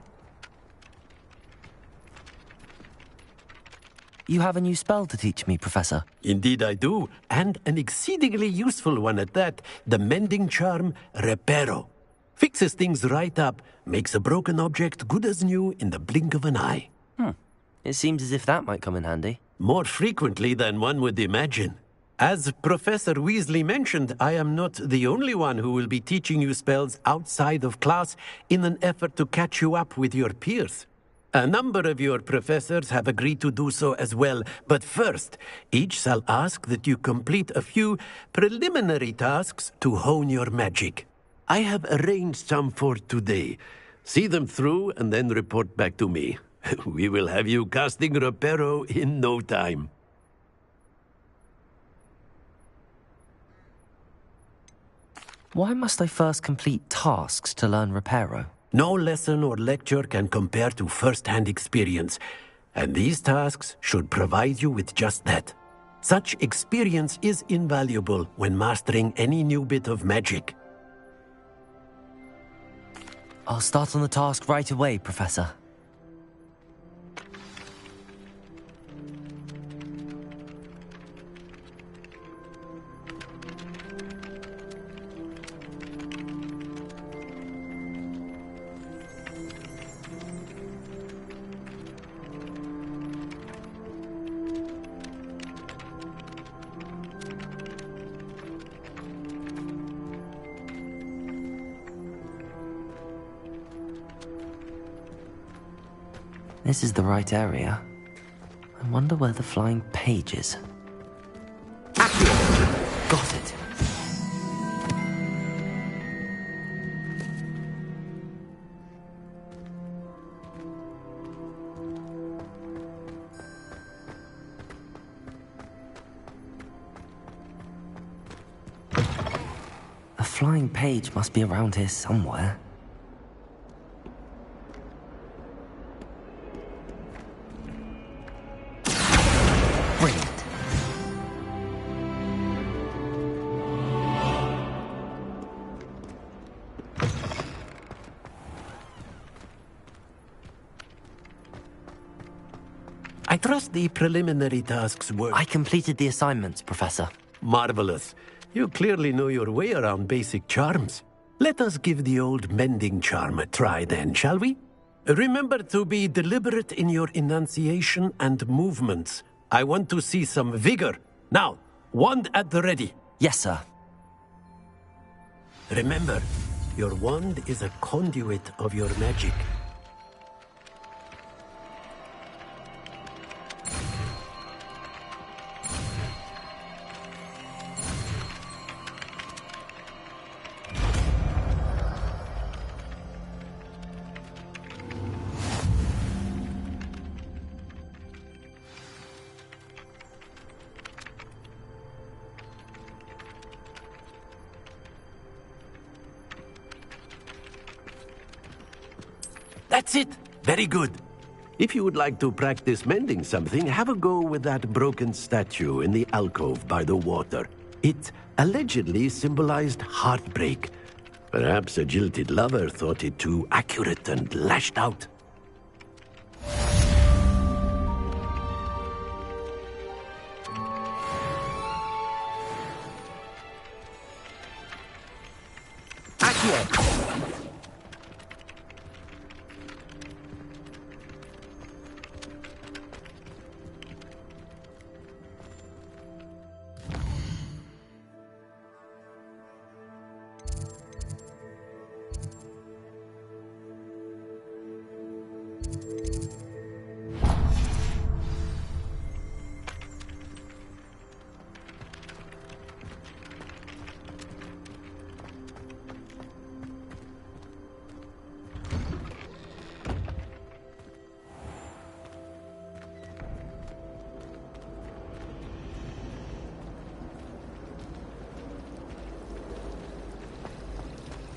You have a new spell to teach me, Professor. Indeed I do, and an exceedingly useful one at that. The mending charm, Reparo. Fixes things right up, makes a broken object good as new in the blink of an eye. It seems as if that might come in handy. More frequently than one would imagine. As Professor Weasley mentioned, I am not the only one who will be teaching you spells outside of class in an effort to catch you up with your peers. A number of your professors have agreed to do so as well, but first, each shall ask that you complete a few preliminary tasks to hone your magic. I have arranged some for today. See them through and then report back to me. We will have you casting Reparo in no time. Why must I first complete tasks to learn Reparo? No lesson or lecture can compare to first-hand experience, and these tasks should provide you with just that. Such experience is invaluable when mastering any new bit of magic. I'll start on the task right away, Professor. This is the right area. I wonder where the flying page is. Got it. A flying page must be around here somewhere. I trust the preliminary tasks were... I completed the assignments, Professor. Marvelous. You clearly know your way around basic charms. Let us give the old mending charm a try then, shall we? Remember to be deliberate in your enunciation and movements. I want to see some vigor. Now, wand at the ready. Yes, sir. Remember, your wand is a conduit of your magic. That's it. Very good. If you would like to practice mending something, have a go with that broken statue in the alcove by the water. It allegedly symbolized heartbreak. Perhaps a jilted lover thought it too accurate and lashed out.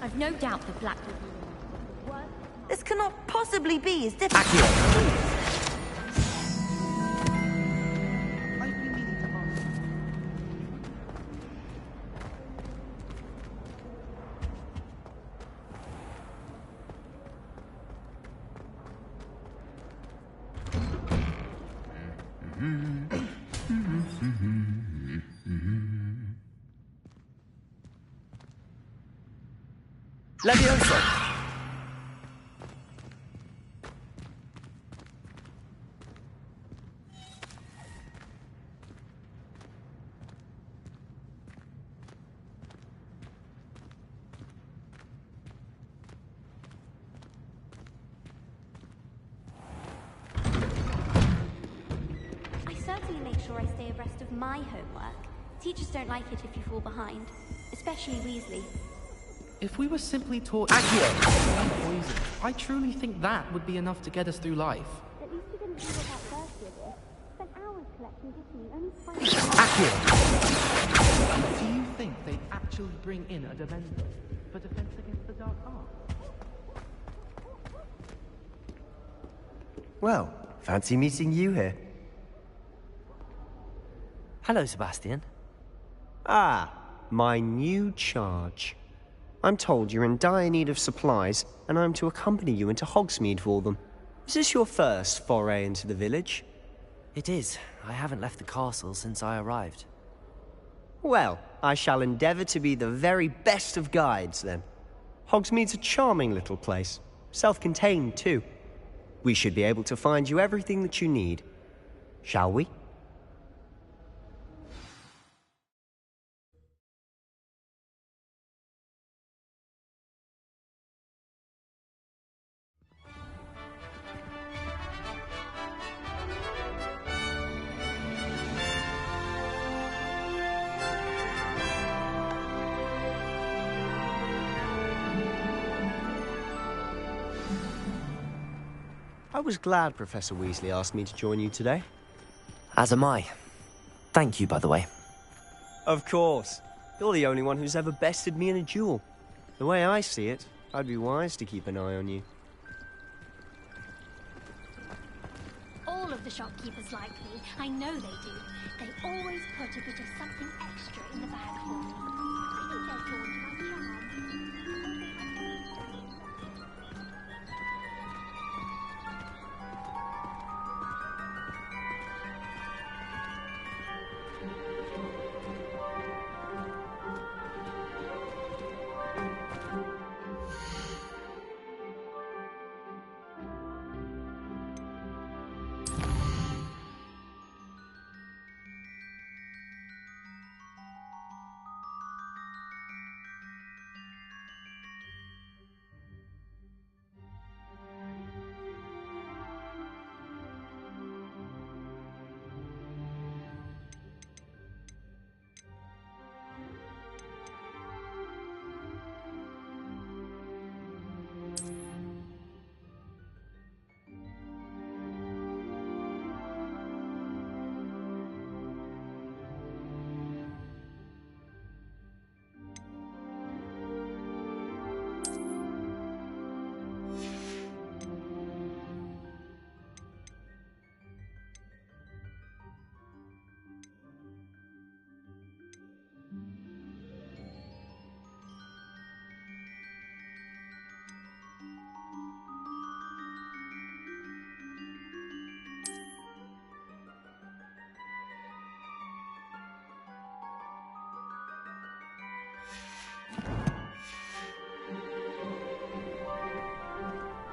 I've no doubt the Black... This cannot possibly be as difficult. Levioso! I certainly make sure I stay abreast of my homework. Teachers don't like it if you fall behind, especially Weasley. If we were simply taught poison, I truly think that would be enough to get us through life. At least you didn't do what that first year did. Spent hours collecting history, only Do you think they'd actually bring in a Dementor for defense against the dark arts? Well, fancy meeting you here. Hello, Sebastian. Ah, my new charge. I'm told you're in dire need of supplies, and I'm to accompany you into Hogsmeade for them. Is this your first foray into the village? It is. I haven't left the castle since I arrived. Well, I shall endeavour to be the very best of guides, then. Hogsmeade's a charming little place. Self-contained, too. We should be able to find you everything that you need. Shall we? I was glad Professor Weasley asked me to join you today. As am I. Thank you, by the way. Of course. You're the only one who's ever bested me in a duel. The way I see it, I'd be wise to keep an eye on you. All of the shopkeepers like me. I know they do. They always put a bit of something extra in the bag for me. I think they're drawn to my charm.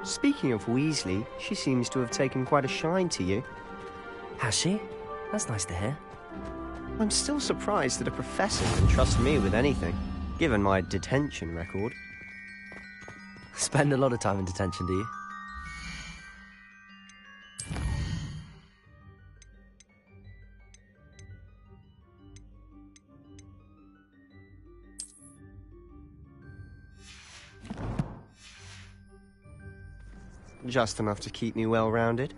Speaking of Weasley, she seems to have taken quite a shine to you. Has she? That's nice to hear. I'm still surprised that a professor can trust me with anything, given my detention record. Spend a lot of time in detention, do you? Just enough to keep me well-rounded.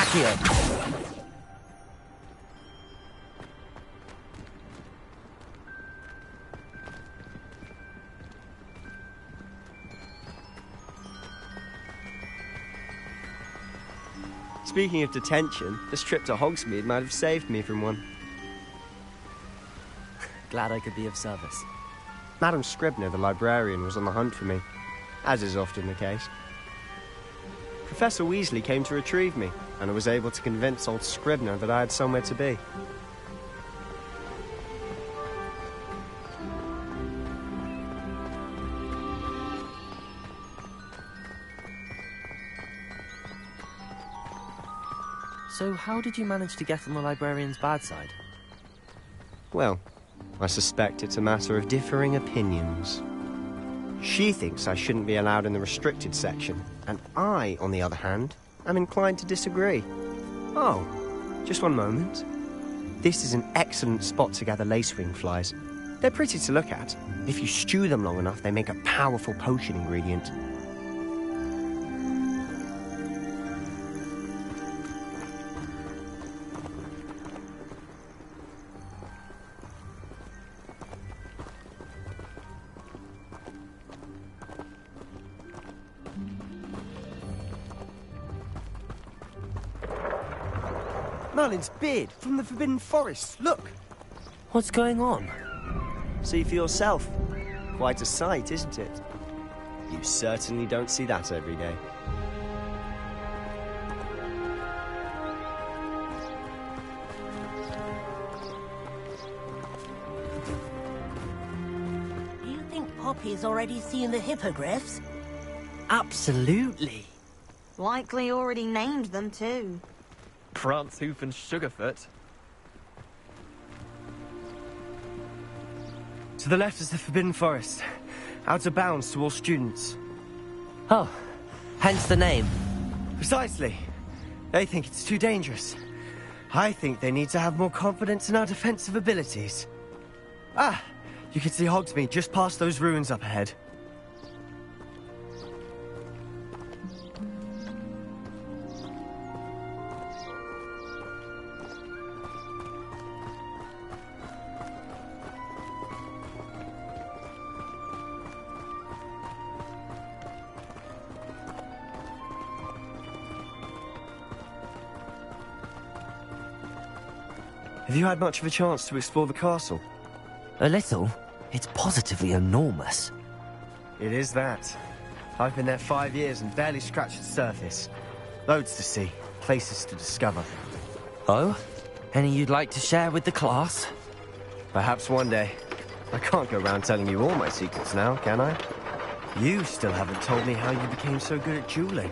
Accio! Speaking of detention, this trip to Hogsmeade might have saved me from one. Glad I could be of service. Madam Scribner, the librarian, was on the hunt for me, as is often the case. Professor Weasley came to retrieve me, and I was able to convince old Scribner that I had somewhere to be. So how did you manage to get on the librarian's bad side? Well, I suspect it's a matter of differing opinions. She thinks I shouldn't be allowed in the restricted section, and I, on the other hand, am inclined to disagree. Oh, just one moment. This is an excellent spot to gather lacewing flies. They're pretty to look at. If you stew them long enough, they make a powerful potion ingredient. Merlin's beard from the Forbidden Forest. Look! What's going on? See for yourself. Quite a sight, isn't it? You certainly don't see that every day. Do you think Poppy's already seen the hippogriffs? Absolutely. Likely already named them too. Prance, Hoof and Sugarfoot. To the left is the Forbidden Forest. Out of bounds to all students. Oh, hence the name. Precisely. They think it's too dangerous. I think they need to have more confidence in our defensive abilities. Ah, you can see Hogsmeade just past those ruins up ahead. Have you had much of a chance to explore the castle? A little. It's positively enormous. It is that. I've been there 5 years and barely scratched the surface. Loads to see, places to discover. Oh? Any you'd like to share with the class? Perhaps one day. I can't go around telling you all my secrets now, can I? You still haven't told me how you became so good at dueling.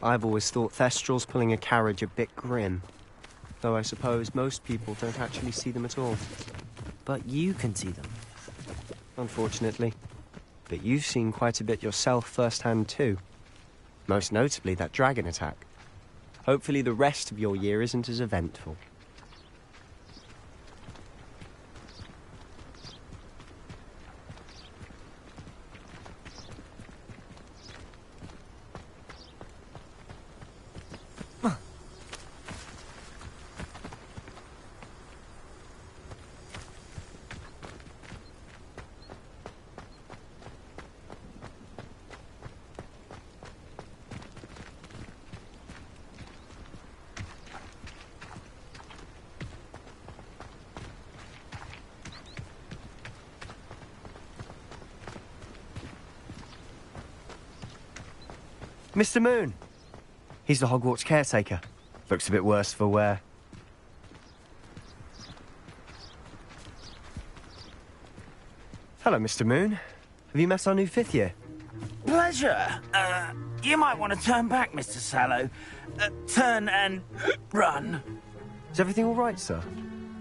I've always thought Thestrals pulling a carriage a bit grim. Though I suppose most people don't actually see them at all. But you can see them. Unfortunately. But you've seen quite a bit yourself firsthand too. Most notably that dragon attack. Hopefully the rest of your year isn't as eventful. Mr. Moon. He's the Hogwarts caretaker. Looks a bit worse for wear. Hello, Mr. Moon. Have you met our new 5th year? Pleasure. You might want to turn back, Mr. Sallow. Turn and run. Is everything all right, sir?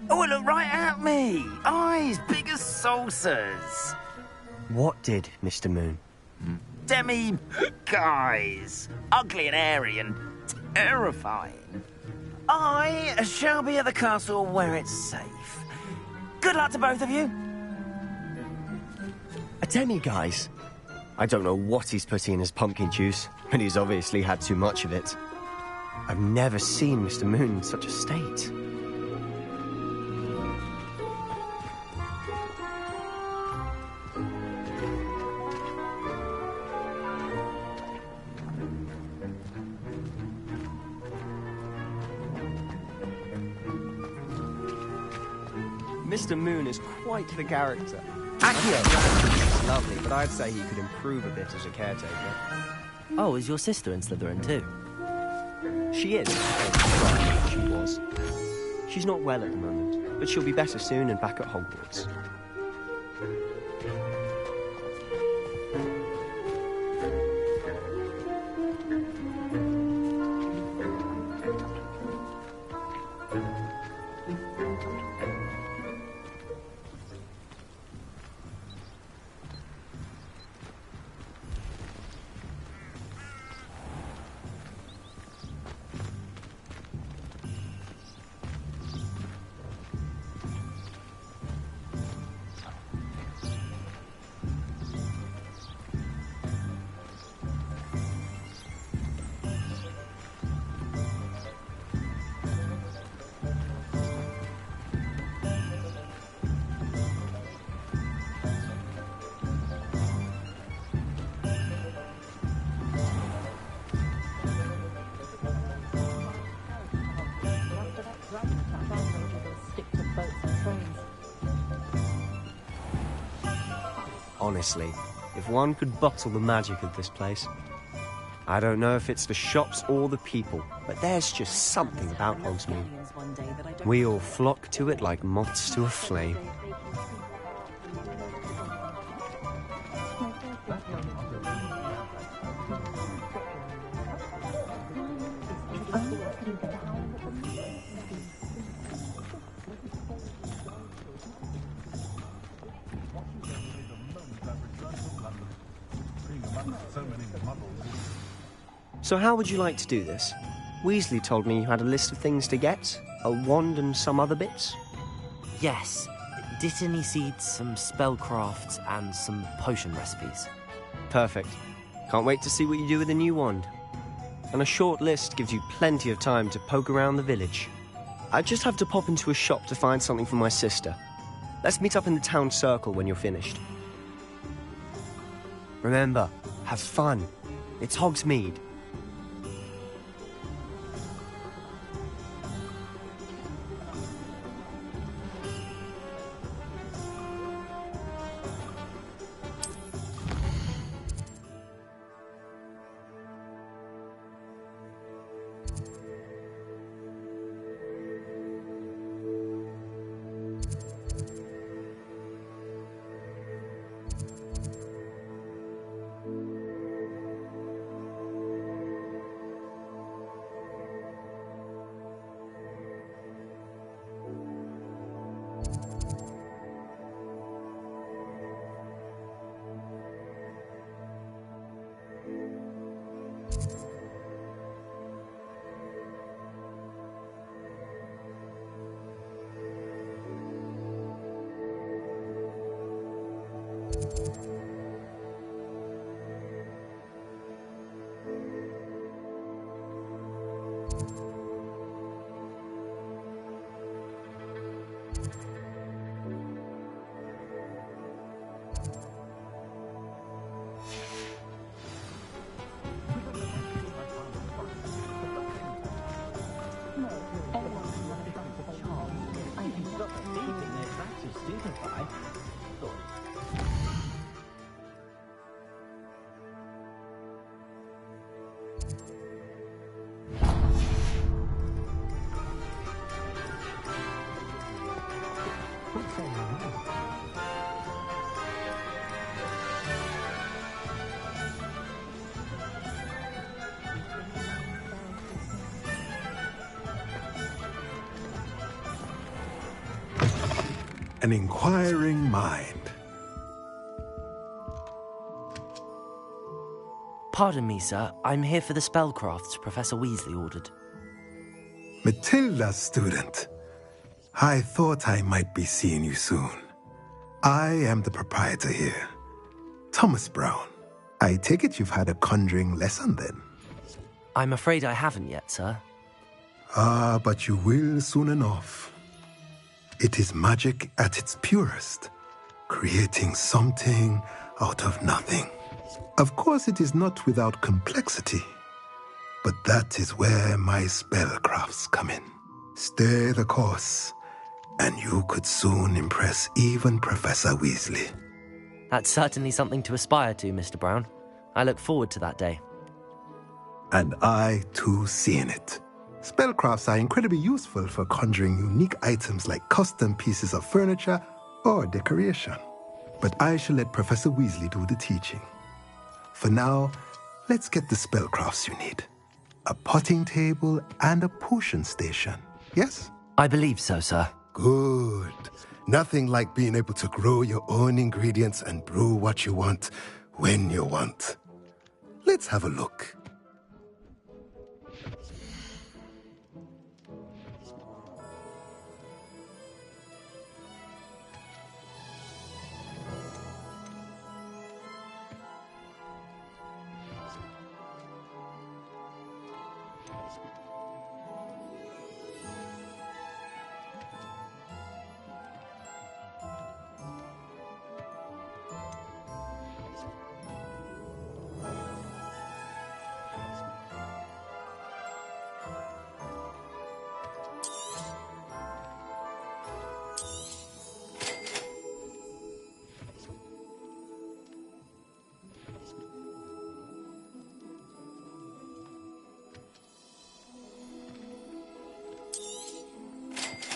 Oh, look right at me. Eyes big as saucers. What did, Mr. Moon? Guys. Ugly and airy and terrifying. I shall be at the castle where it's safe. Good luck to both of you. A demi-guise? I don't know what he's putting in his pumpkin juice, but he's obviously had too much of it. I've never seen Mr. Moon in such a state. Mr. Moon is quite the character. Accio! Lovely, but I'd say he could improve a bit as a caretaker. Oh, is your sister in Slytherin too? She is. She was. She's not well at the moment, but she'll be better soon and back at Hogwarts. Honestly, if one could bottle the magic of this place. I don't know if it's the shops or the people, but there's just something about Hogsmeade. We all flock to it like moths to a flame. So how would you like to do this? Weasley told me you had a list of things to get, a wand and some other bits. Yes. Dittany seeds, some spellcrafts, and some potion recipes. Perfect. Can't wait to see what you do with the new wand. And a short list gives you plenty of time to poke around the village. I just have to pop into a shop to find something for my sister. Let's meet up in the town circle when you're finished. Remember, have fun. It's Hogsmeade. an inquiring mind. Pardon me, sir. I'm here for the spellcrafts Professor Weasley ordered. Matilda, student. I thought I might be seeing you soon. I am the proprietor here, Thomas Brown. I take it you've had a conjuring lesson then? I'm afraid I haven't yet, sir. Ah, but you will soon enough. It is magic at its purest, creating something out of nothing. Of course, it is not without complexity, but that is where my spellcrafts come in. Stay the course, and you could soon impress even Professor Weasley. That's certainly something to aspire to, Mr. Brown. I look forward to that day. And I, too, seeing it. Spellcrafts are incredibly useful for conjuring unique items like custom pieces of furniture or decoration. But I shall let Professor Weasley do the teaching. For now, let's get the spellcrafts you need. A potting table and a potion station, yes? I believe so, sir. Good. Nothing like being able to grow your own ingredients and brew what you want when you want. Let's have a look.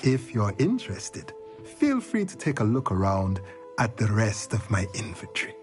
If you're interested, feel free to take a look around at the rest of my inventory.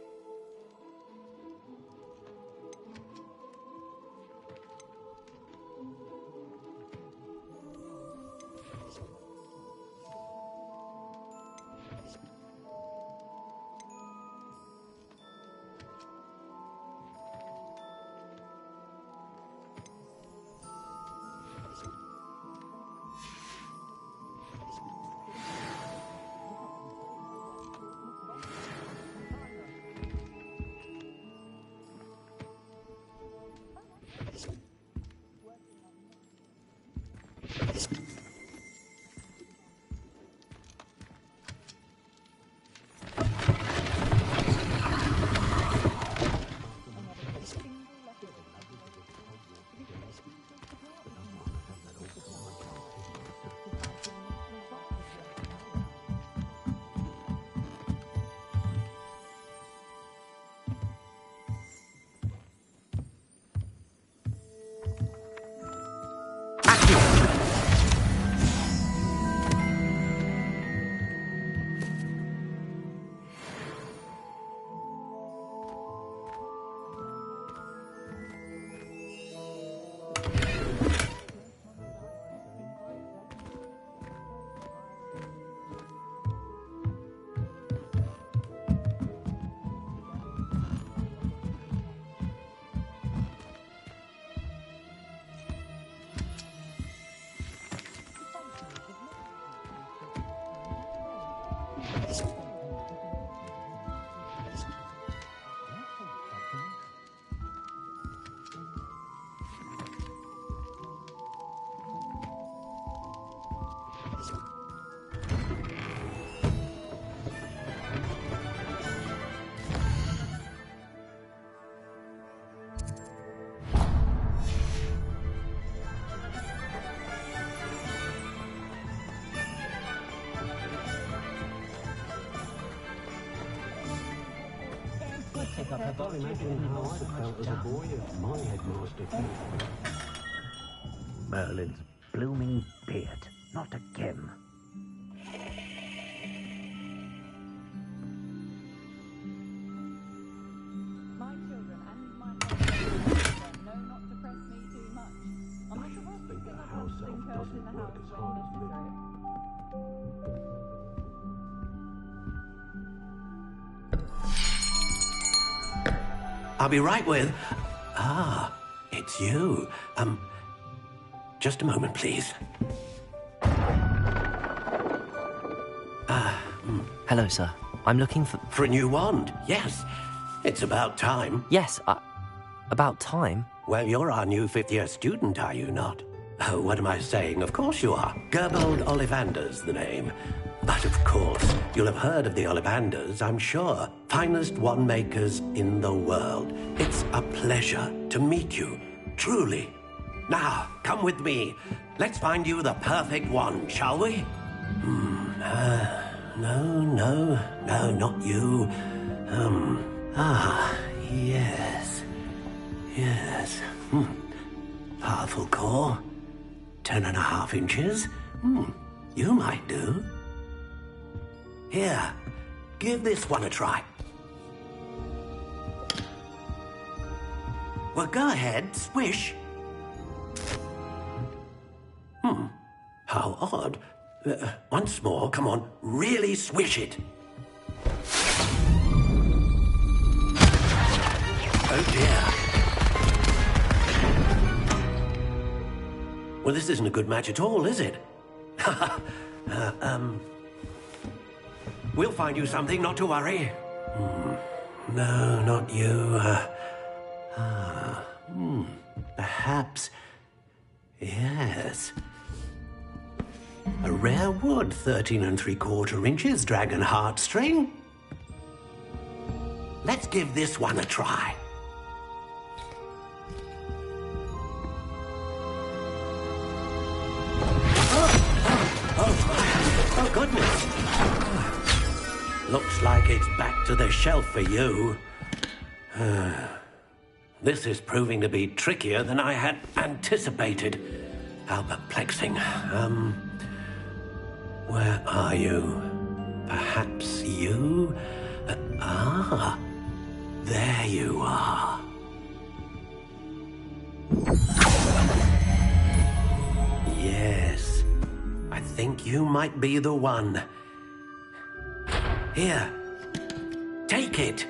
I can't imagine how I'd have felt as a boy if my headmaster. Merlin's blooming beard. Not again. My children and my husband know not to press me too much. I'm not supposed to think I've got to sing curse in the house when necessary. I'll be right with... it's you. Just a moment, please. Hello, sir. I'm looking for... For a new wand, yes. It's about time. Yes, about time? Well, you're our new fifth-year student, are you not? Oh, what am I saying? Of course you are. Gerbold Ollivander's the name. But of course, you'll have heard of the Ollivanders, I'm sure. Finest wand makers in the world. It's a pleasure to meet you, truly. Now, come with me. Let's find you the perfect wand, shall we? No, not you. Yes. Powerful core. 10.5 inches. You might do. Here, give this one a try. Well, go ahead, swish. How odd. Once more, come on, really swish it. Oh dear. Well, this isn't a good match at all, is it? We'll find you something, not to worry. No, not you. Perhaps... Yes. A rare wood, 13 3/4 inches, dragon heartstring. Let's give this one a try. Oh, goodness. Looks like it's back to the shelf for you. This is proving to be trickier than I had anticipated. How perplexing. Where are you? Perhaps you? There you are. Yes, I think you might be the one. Here, take it.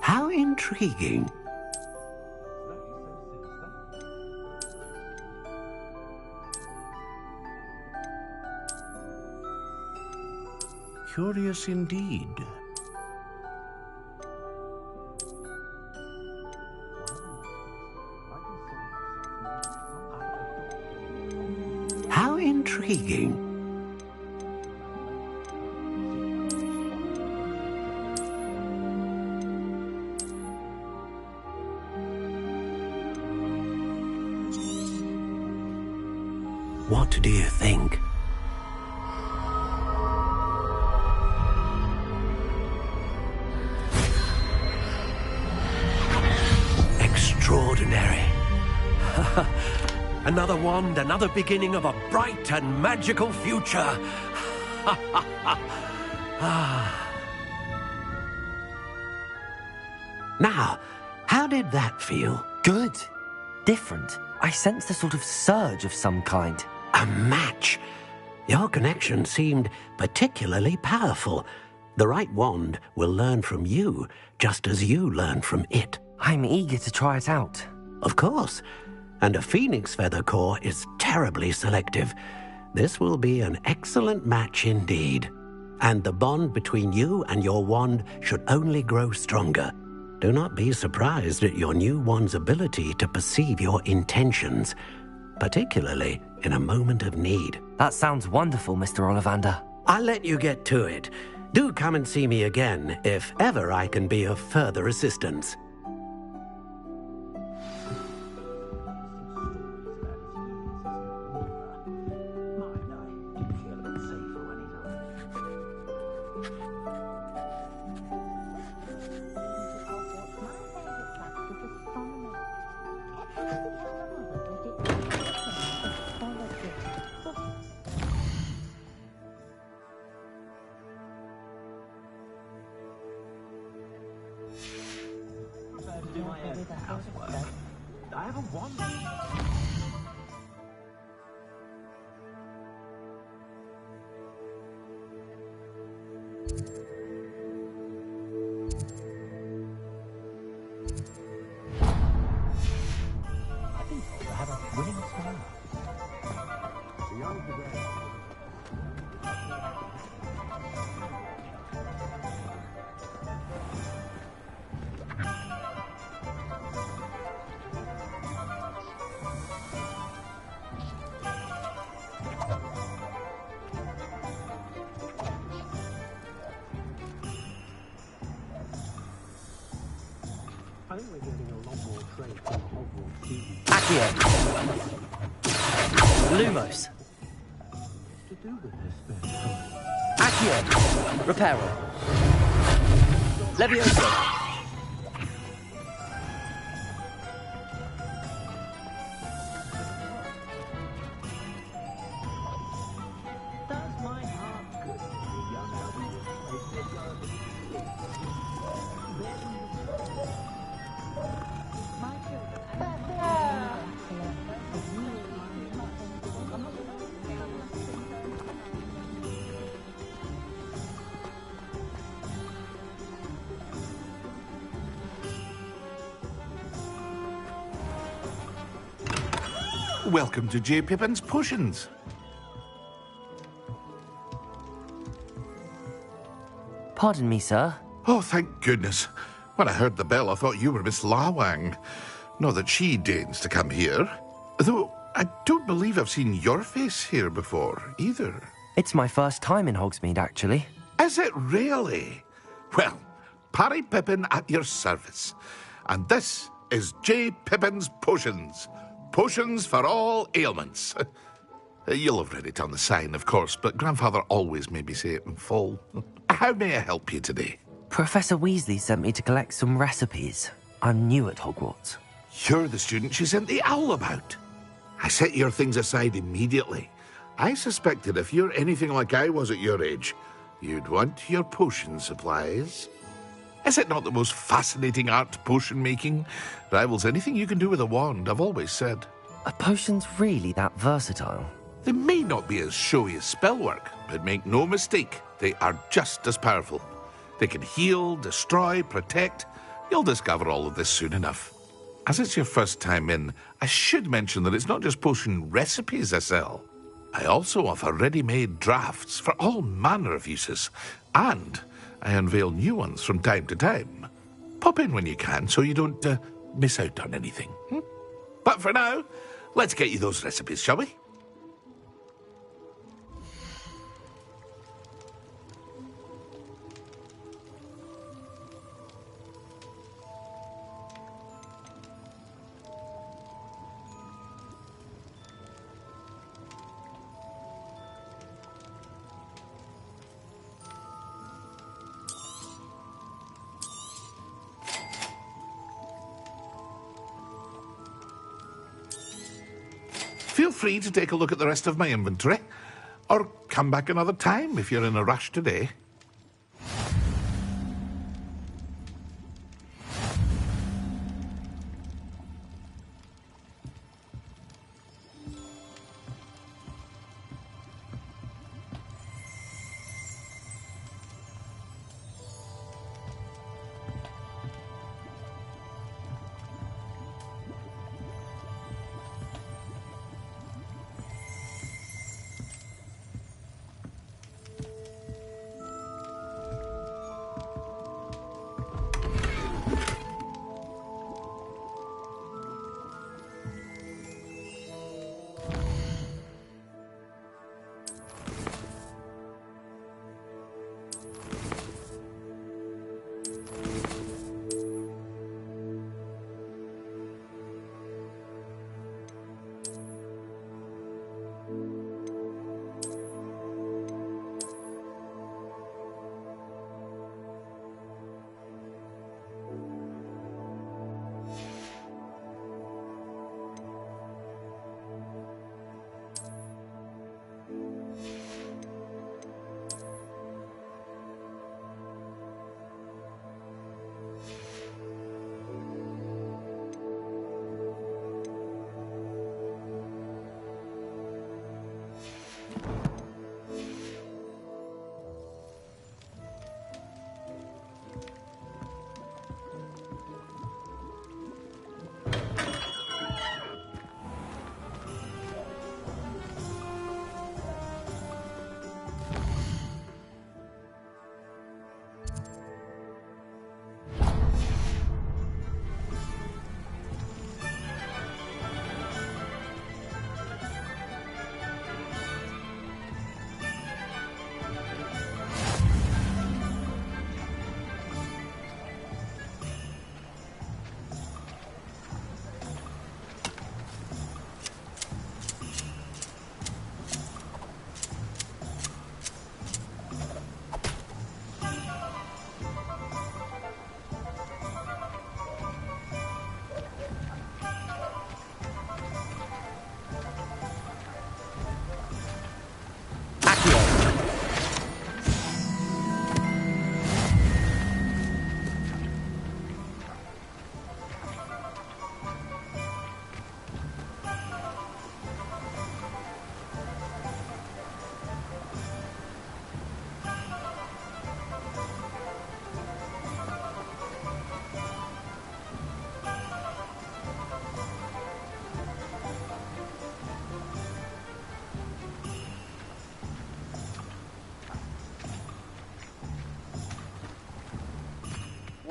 How intriguing. Curious indeed. How intriguing. What do you think? Extraordinary. Another wand, another beginning of a bright and magical future. Now, how did that feel? Good. Different. I sensed a sort of surge of some kind. A match. Your connection seemed particularly powerful. The right wand will learn from you, just as you learn from it. I'm eager to try it out. Of course. And a phoenix feather core is terribly selective. This will be an excellent match indeed. and the bond between you and your wand should only grow stronger. Do not be surprised at your new wand's ability to perceive your intentions, particularly in a moment of need. That sounds wonderful, Mr. Ollivander. I'll let you get to it. Do come and see me again if ever I can be of further assistance. I have a wand. I think I have a winning star. Beyond the day. I think we're getting a lot more trade from Hogwarts students. Accio. Lumos. To do with this spare time. Accio. Reparo. Levioso. Does my heart good to be young Welcome to J. Pippin's Potions. Pardon me, sir. Oh, thank goodness. When I heard the bell, I thought you were Miss Lawang. Not that she deigns to come here. Though I don't believe I've seen your face here before, either. It's my first time in Hogsmeade, actually. Is it really? Well, Parry Pippin at your service. And this is J. Pippin's Potions. Potions for all ailments. You'll have read it on the sign, of course, but Grandfather always made me say it in full. How may I help you today? Professor Weasley sent me to collect some recipes. I'm new at Hogwarts. You're the student she sent the owl about. I set your things aside immediately. I suspected if you're anything like I was at your age, you'd want your potion supplies. Is it not the most fascinating art, potion making? Rivals anything you can do with a wand, I've always said. Are potions really that versatile? They may not be as showy as spellwork, but make no mistake, they are just as powerful. They can heal, destroy, protect. You'll discover all of this soon enough. As it's your first time in, I should mention that it's not just potion recipes I sell. I also offer ready-made drafts for all manner of uses, and I unveil new ones from time to time. Pop in when you can so you don't miss out on anything. But for now, let's get you those recipes, shall we? Feel free to take a look at the rest of my inventory, or come back another time if you're in a rush today.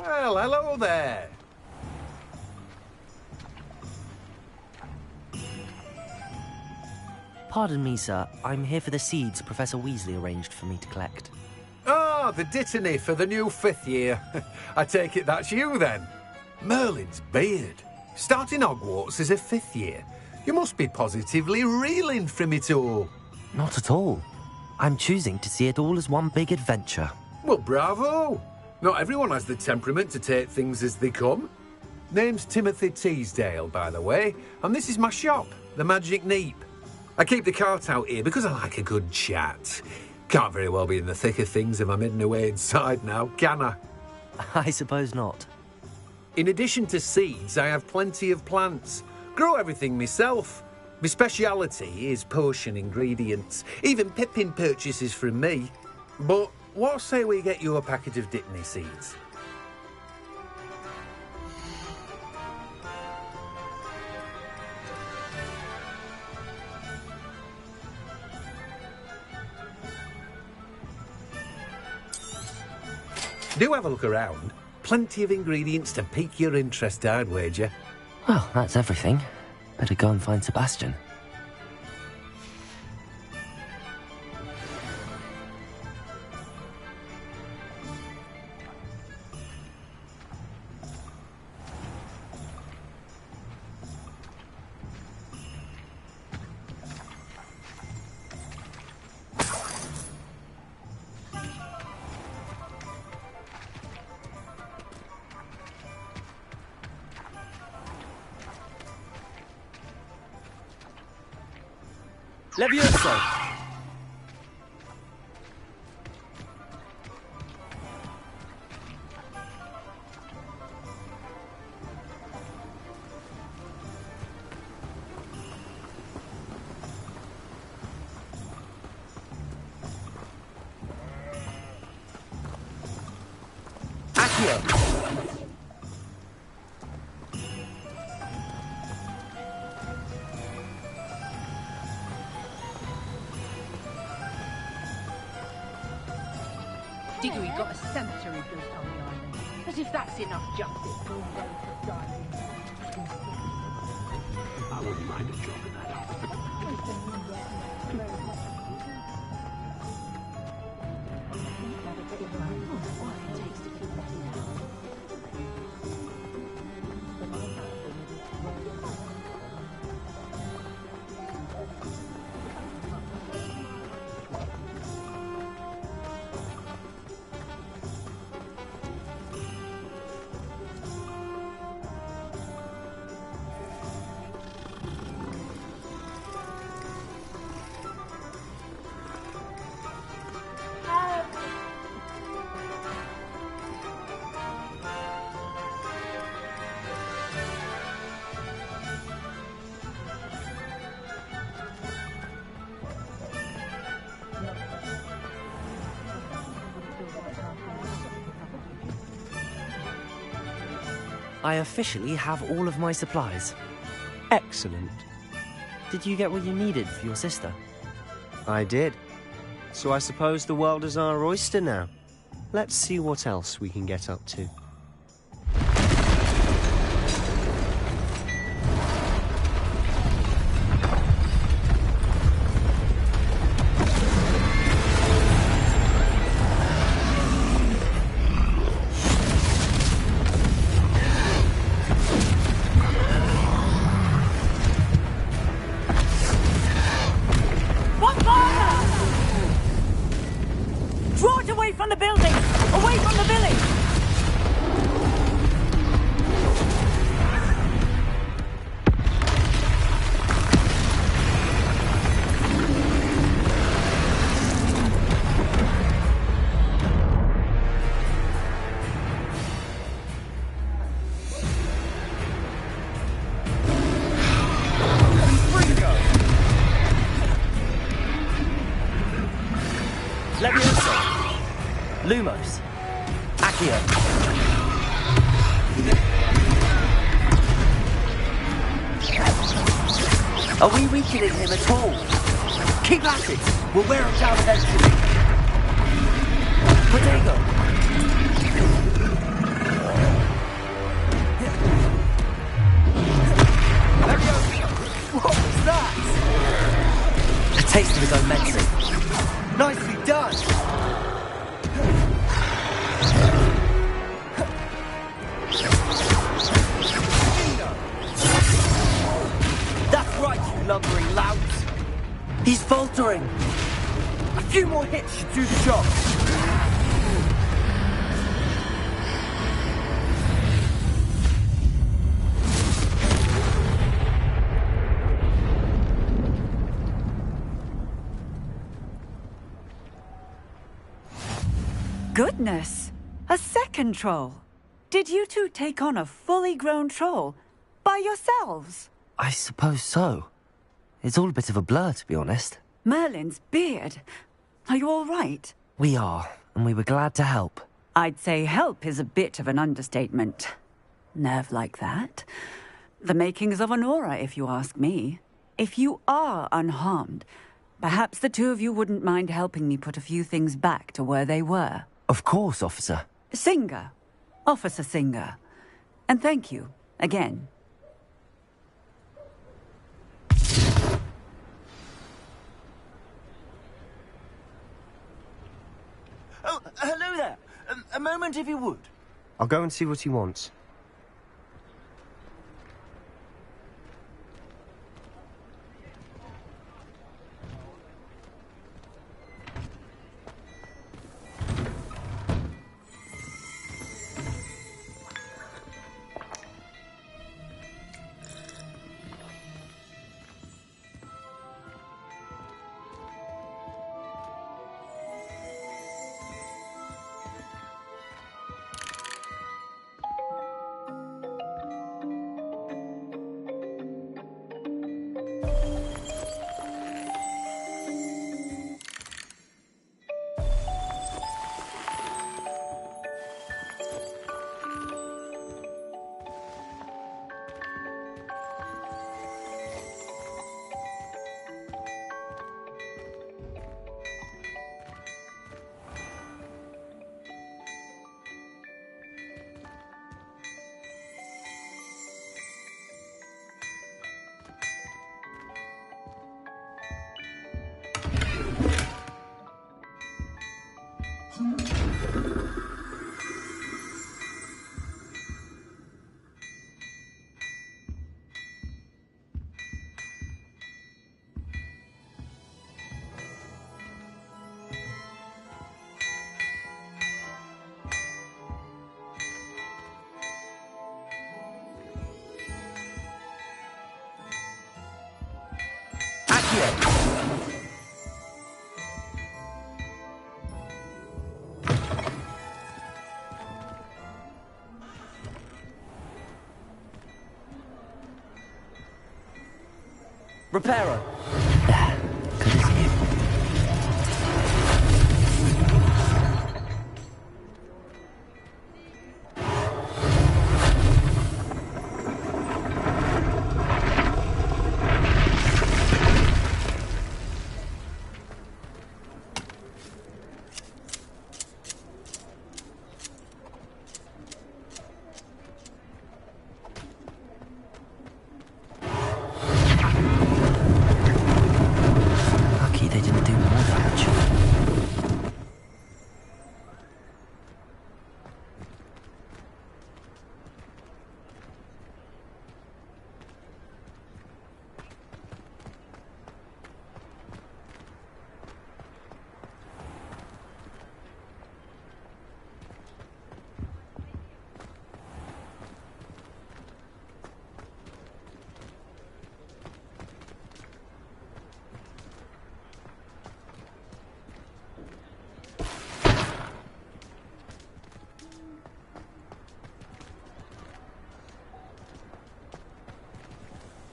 Well, hello there. Pardon me, sir. I'm here for the seeds Professor Weasley arranged for me to collect. Ah, the dittany for the new 5th year. I take it that's you, then. Merlin's beard. Starting Hogwarts as a 5th year. You must be positively reeling from it all. Not at all. I'm choosing to see it all as one big adventure. Well, bravo. Not everyone has the temperament to take things as they come. Name's Timothy Teasdale, by the way, and this is my shop, the Magic Neep. I keep the cart out here because I like a good chat. Can't very well be in the thick of things if I'm hidden away inside now, can I? I suppose not. In addition to seeds, I have plenty of plants. Grow everything myself. My speciality is potion ingredients. Even Pippin purchases from me. But what say we get you a packet of Dittany seeds? Do have a look around. Plenty of ingredients to pique your interest, I'd wager. Well, that's everything. Better go and find Sebastian. Levioso! Accio! Diggory got a cemetery built on the island. As if that's enough justice for all those that died. I wouldn't mind a job in that outfit. I officially have all of my supplies. Excellent. Did you get what you needed for your sister? I did. So I suppose the world is our oyster now. Let's see what else we can get up to. Levioso! Lumos! Accio! Are we weakening him at all? Keep at it! We'll wear him down eventually! Protego! blundering louts. He's faltering. A few more hits should do the job. Goodness! A second troll! Did you two take on a fully grown troll? By yourselves? I suppose so. It's all a bit of a blur, to be honest. Merlin's beard. Are you all right? We are, and we were glad to help. I'd say help is a bit of an understatement. Nerve like that. The makings of an aura, if you ask me. If you are unharmed, perhaps the two of you wouldn't mind helping me put a few things back to where they were. Of course, officer. Singer. Officer Singer. And thank you, again. Oh, hello there. A moment if you would. I'll go and see what he wants. Repairer. Good as new.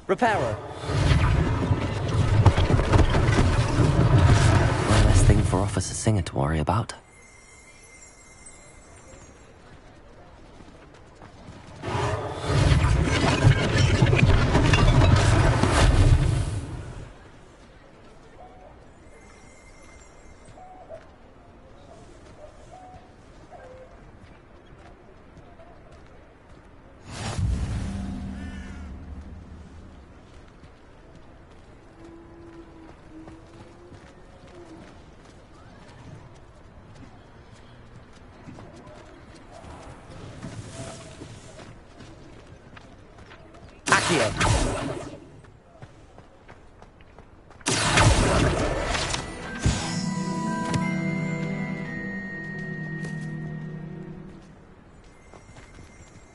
Repairer. One less thing for Officer Singer to worry about.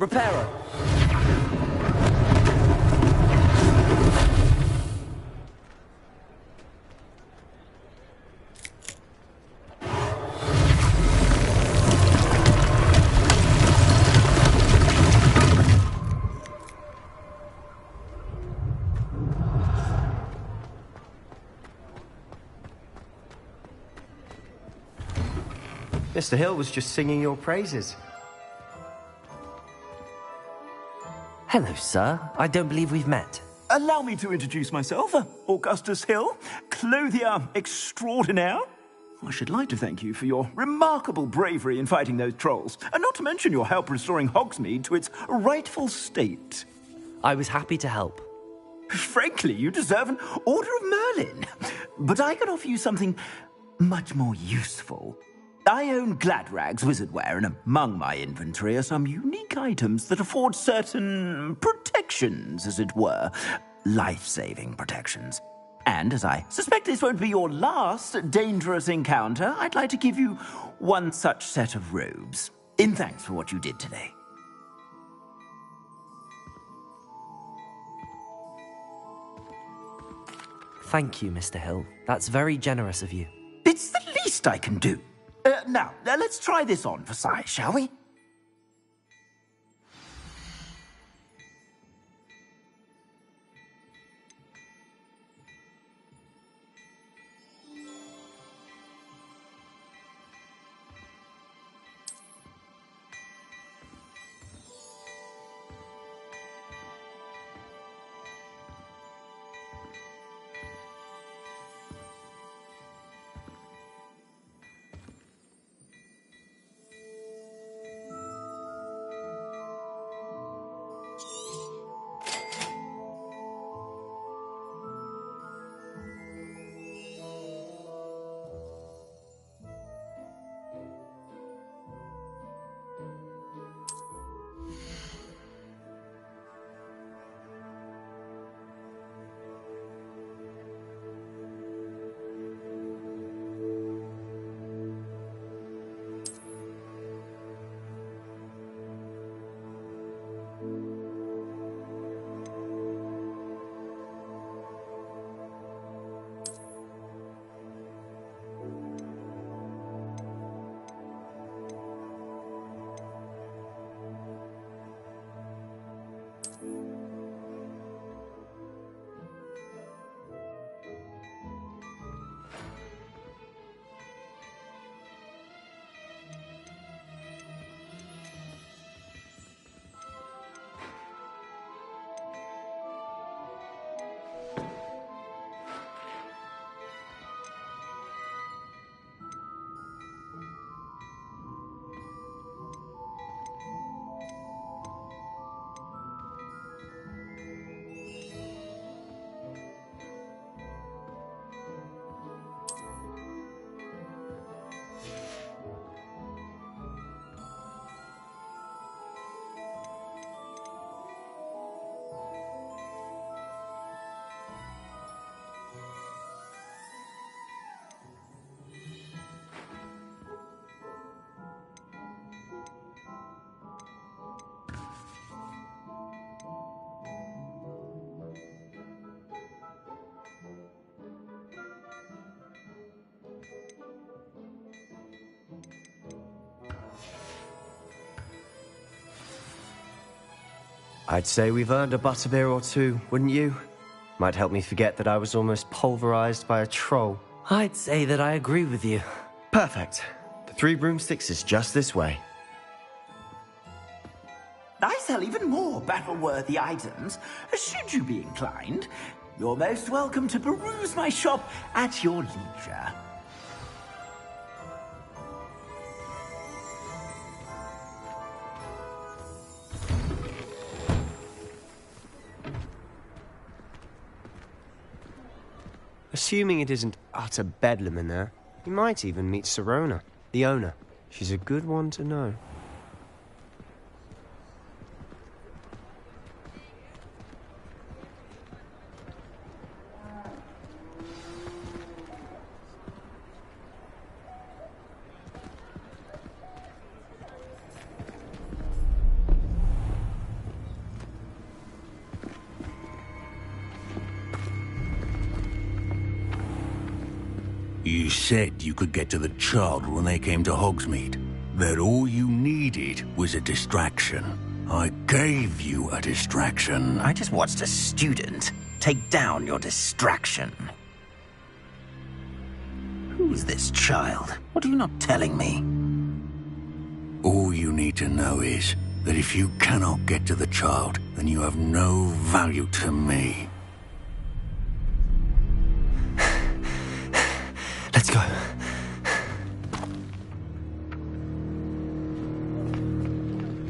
Reparo! Mr. Hill was just singing your praises. Hello, sir. I don't believe we've met. Allow me to introduce myself, Augustus Hill, clothier extraordinaire. I should like to thank you for your remarkable bravery in fighting those trolls, and not to mention your help restoring Hogsmeade to its rightful state. I was happy to help. Frankly, you deserve an Order of Merlin. But I can offer you something much more useful. I own Gladrag's wizardware, and among my inventory are some unique items that afford certain protections, as it were. Life-saving protections. And as I suspect this won't be your last dangerous encounter, I'd like to give you one such set of robes, in thanks for what you did today. Thank you, Mr. Hill. That's very generous of you. It's the least I can do. Now, let's try this on for size, shall we? I'd say we've earned a butterbeer or two, wouldn't you? Might help me forget that I was almost pulverized by a troll. I'd say that I agree with you. Perfect. The 3 broomsticks is just this way. I sell even more battle-worthy items. Should you be inclined, you're most welcome to peruse my shop at your leisure. Assuming it isn't utter bedlam in there, you might even meet Sirona, the owner. She's a good one to know. You said you could get to the child when they came to Hogsmeade. That all you needed was a distraction. I gave you a distraction. I just watched a student take down your distraction. Who's this child? What are you not telling me? All you need to know is that if you cannot get to the child, then you have no value to me. Let's go.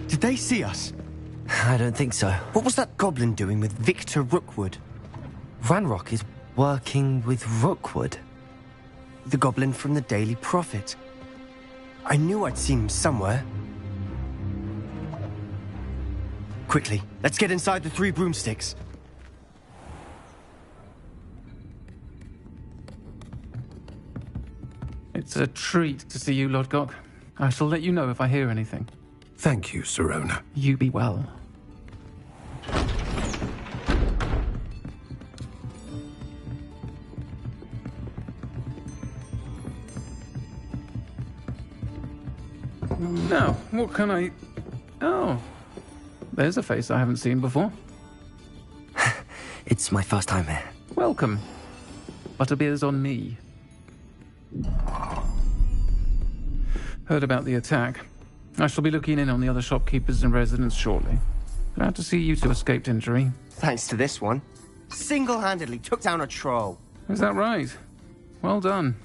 Did they see us? I don't think so. What was that goblin doing with Victor Rookwood? Ranrock is working with Rookwood. The goblin from the Daily Prophet. I knew I'd seen him somewhere. Quickly, let's get inside the 3 broomsticks. It's a treat to see you, Lodgok. I shall let you know if I hear anything. Thank you, Sirona. You be well. Now, what can I... Oh, there's a face I haven't seen before. It's my first time here. Welcome. Butterbeer's on me. Heard about the attack. I shall be looking in on the other shopkeepers and residents shortly. Glad to see you two escaped injury. Thanks to this one. Single-handedly took down a troll. Is that right? Well done.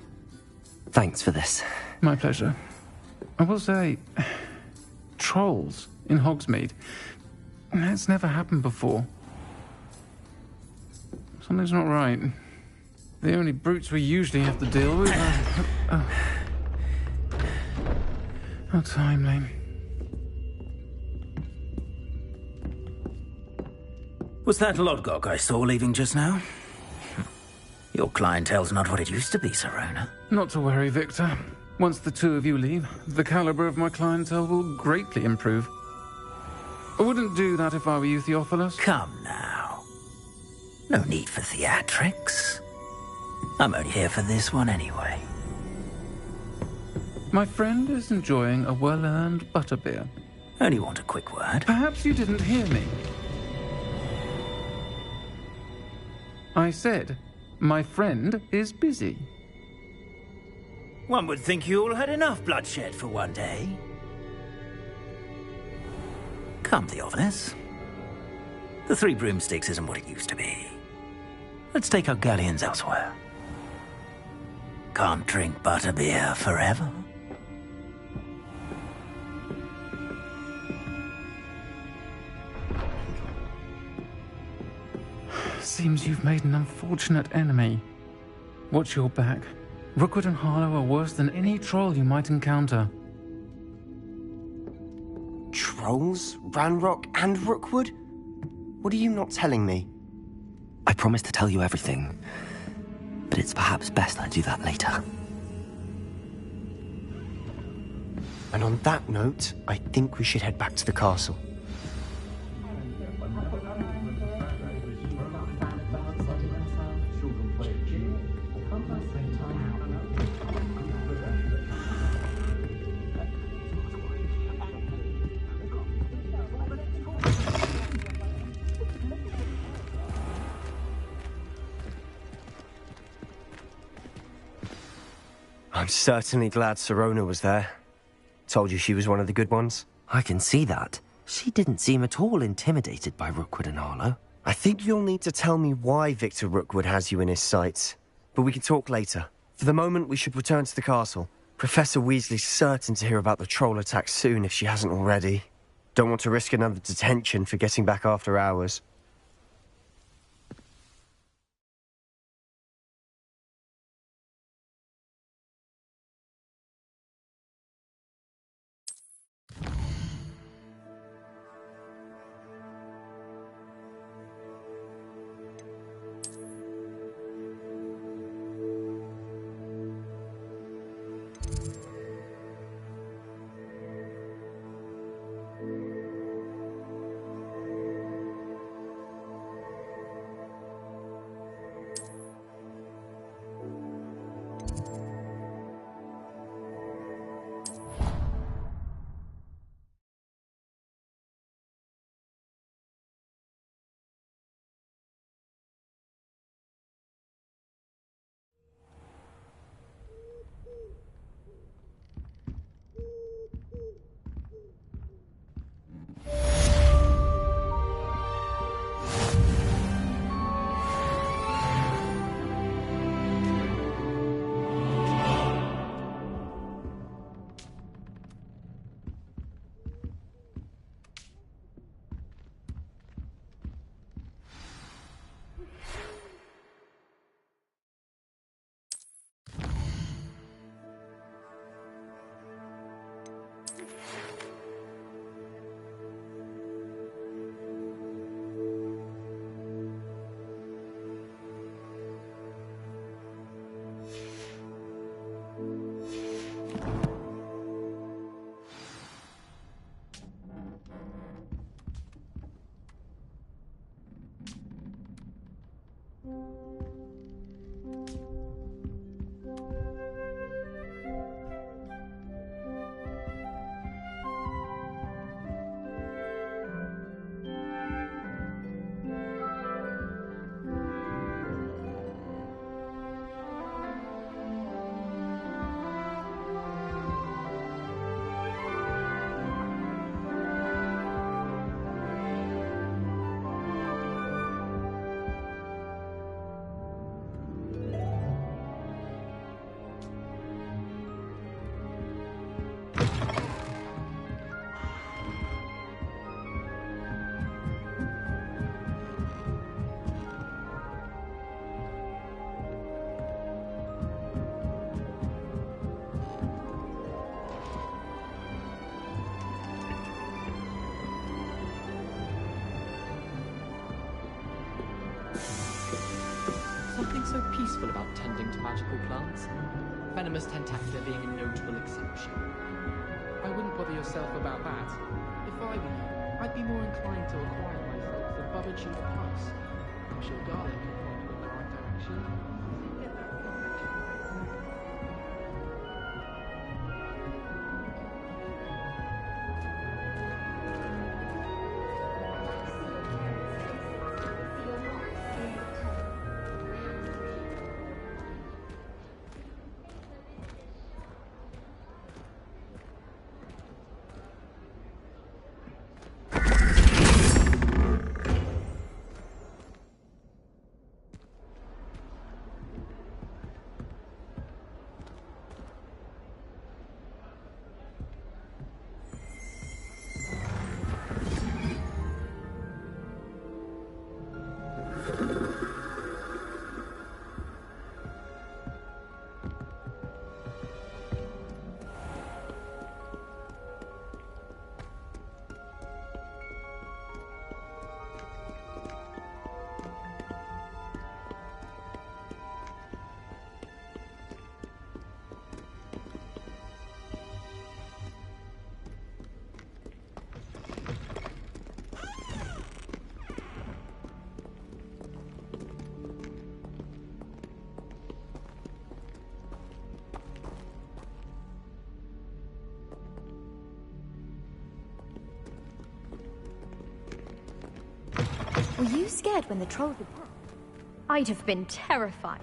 Thanks for this. My pleasure. I will say, trolls in Hogsmeade. That's never happened before. Something's not right. The only brutes we usually have to deal with are... How timely. Was that Lodgok I saw leaving just now? Your clientele's not what it used to be, Sirona. Not to worry, Victor. Once the 2 of you leave, the caliber of my clientele will greatly improve. I wouldn't do that if I were you, Theophilus. Come now. No need for theatrics. I'm only here for this one anyway. My friend is enjoying a well-earned butterbeer. Only want a quick word. Perhaps you didn't hear me. I said, my friend is busy. One would think you all had enough bloodshed for one day. Come, Theophilus. The 3 broomsticks isn't what it used to be. Let's take our galleons elsewhere. Can't drink butterbeer forever. Seems you've made an unfortunate enemy. Watch your back. Rookwood and Harlow are worse than any troll you might encounter. Trolls? Ranrock and Rookwood? What are you not telling me? I promised to tell you everything, but it's perhaps best I do that later. And on that note, I think we should head back to the castle. I'm certainly glad Sirona was there. Told you she was one of the good ones. I can see that. She didn't seem at all intimidated by Rookwood and Harlow. I think you'll need to tell me why Victor Rookwood has you in his sights. But we can talk later. For the moment, we should return to the castle. Professor Weasley's certain to hear about the troll attack soon if she hasn't already. Don't want to risk another detention for getting back after hours. Something so peaceful about tending to magical plants. Venomous tentacula being a notable exception. I wouldn't bother yourself about that. If I were you, I'd be more inclined to acquire myself a bubble shooter pulse. I'm sure Garlic can point you in the right direction. Get that connection. Were you scared when the trolls attacked? I'd have been terrified.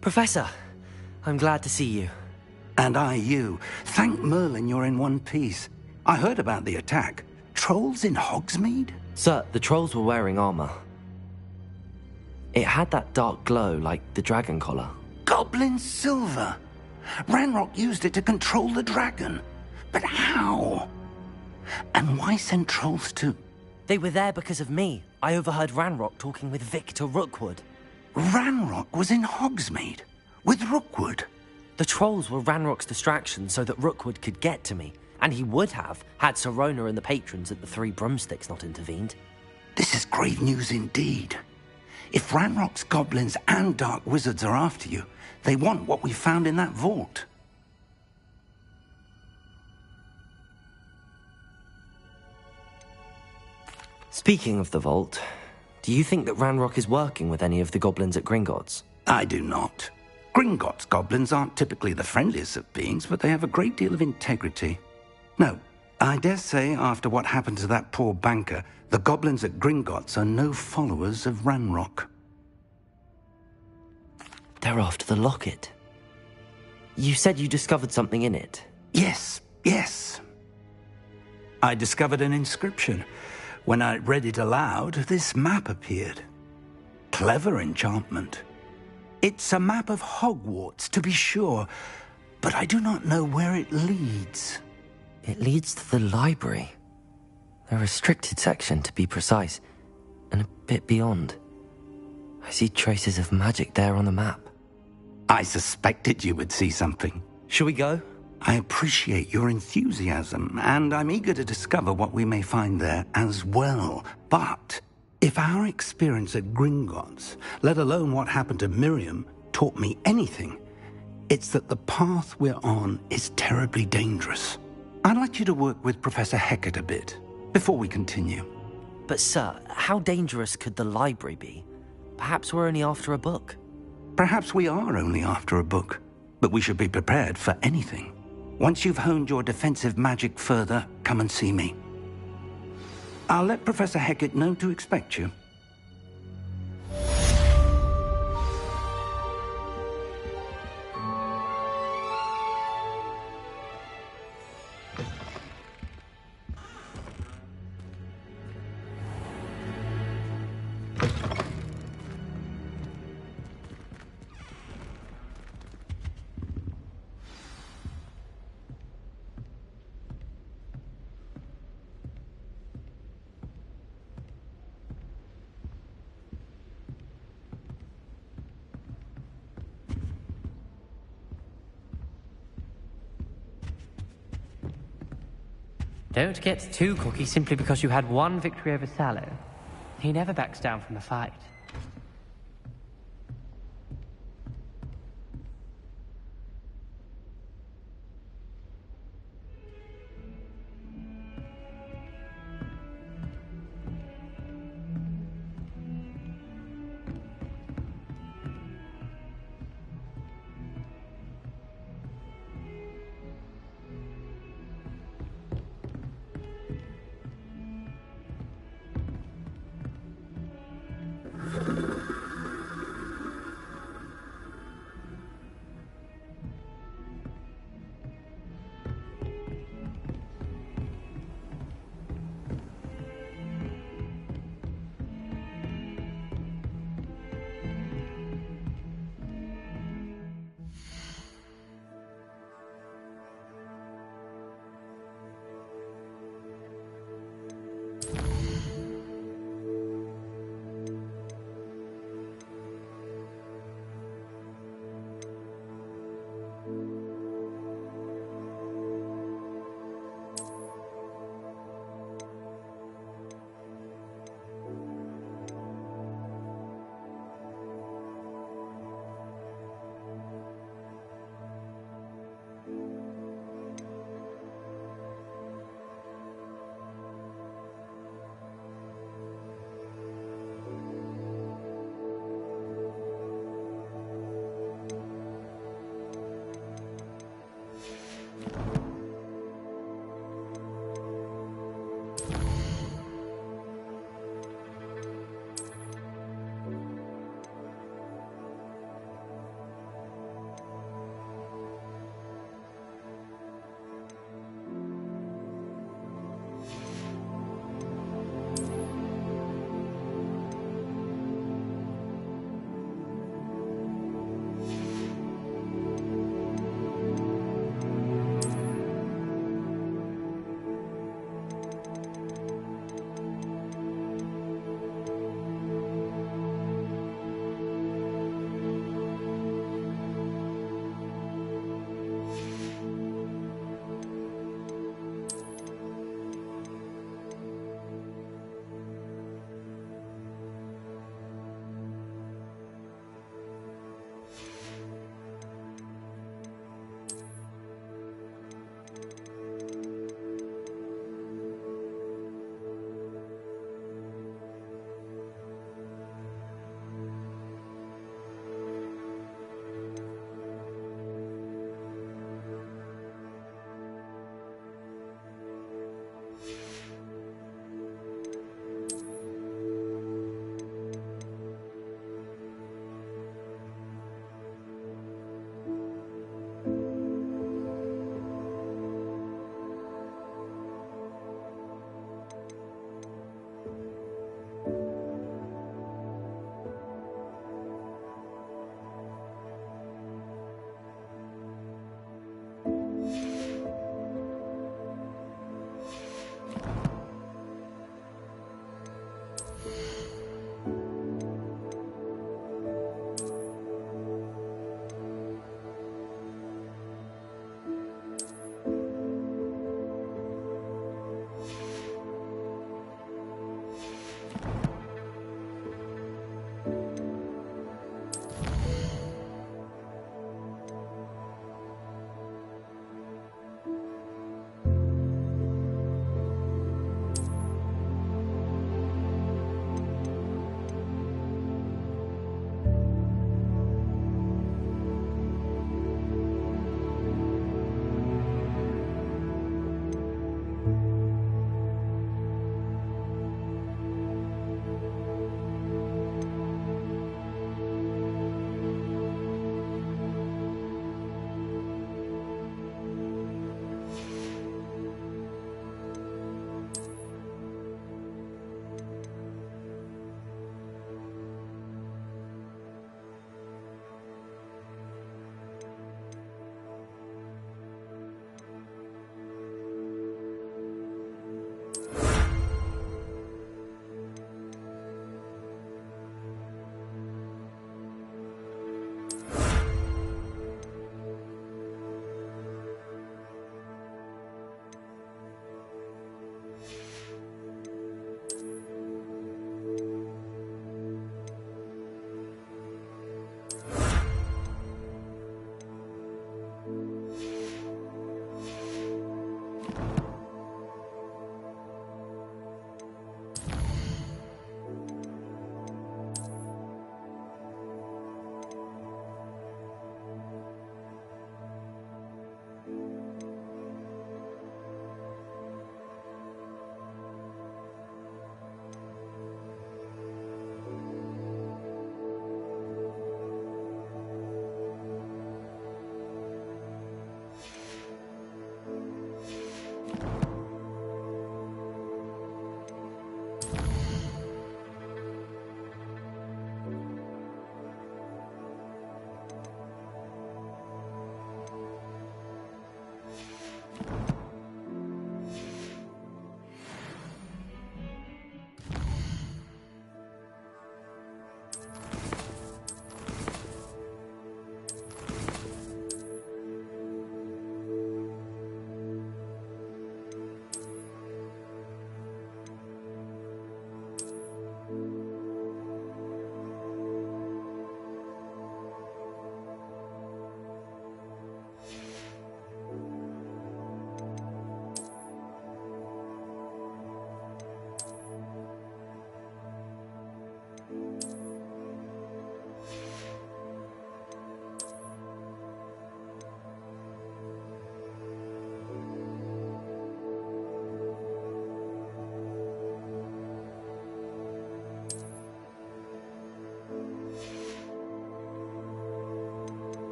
Professor, I'm glad to see you. And I you. Thank Merlin you're in one piece. I heard about the attack. Trolls in Hogsmeade? Sir, the trolls were wearing armor. It had that dark glow like the dragon collar. Goblin silver. Ranrock used it to control the dragon. But how? And why send trolls to... They were there because of me. I overheard Ranrock talking with Victor Rookwood. Ranrock was in Hogsmeade? With Rookwood? The trolls were Ranrock's distraction so that Rookwood could get to me. And he would have, had Sirona and the patrons at the Three Broomsticks not intervened. This is grave news indeed. If Ranrock's goblins and dark wizards are after you, they want what we found in that vault. Speaking of the vault, do you think that Ranrock is working with any of the goblins at Gringotts? I do not. Gringotts goblins aren't typically the friendliest of beings, but they have a great deal of integrity. No, I dare say after what happened to that poor banker, the goblins at Gringotts are no followers of Ranrock. They're after the locket. You said you discovered something in it. Yes. I discovered an inscription. When I read it aloud, this map appeared. Clever enchantment. It's a map of Hogwarts, to be sure, but I do not know where it leads. It leads to the library. A restricted section, to be precise, and a bit beyond. I see traces of magic there on the map. I suspected you would see something. Shall we go? I appreciate your enthusiasm, and I'm eager to discover what we may find there as well. But if our experience at Gringotts, let alone what happened to Miriam, taught me anything, it's that the path we're on is terribly dangerous. I'd like you to work with Professor Hecat a bit before we continue. But sir, how dangerous could the library be? Perhaps we're only after a book. Perhaps we are only after a book, but we should be prepared for anything. Once you've honed your defensive magic further, come and see me. I'll let Professor Hecat know to expect you. Don't get too cocky simply because you had one victory over Sallow. He never backs down from a fight.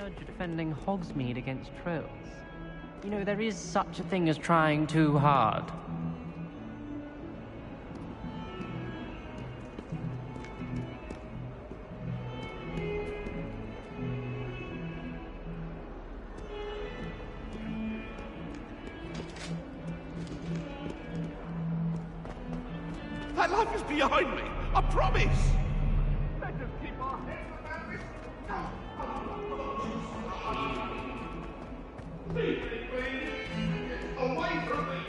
heard you're defending Hogsmeade against trolls. You know, there is such a thing as trying too hard. That life is behind me, I promise! Let us keep our heads about this. Leave me, please! Get away from me!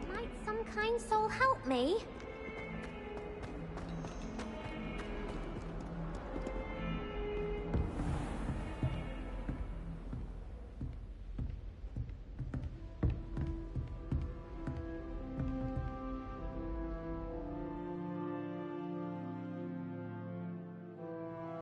Might some kind soul help me?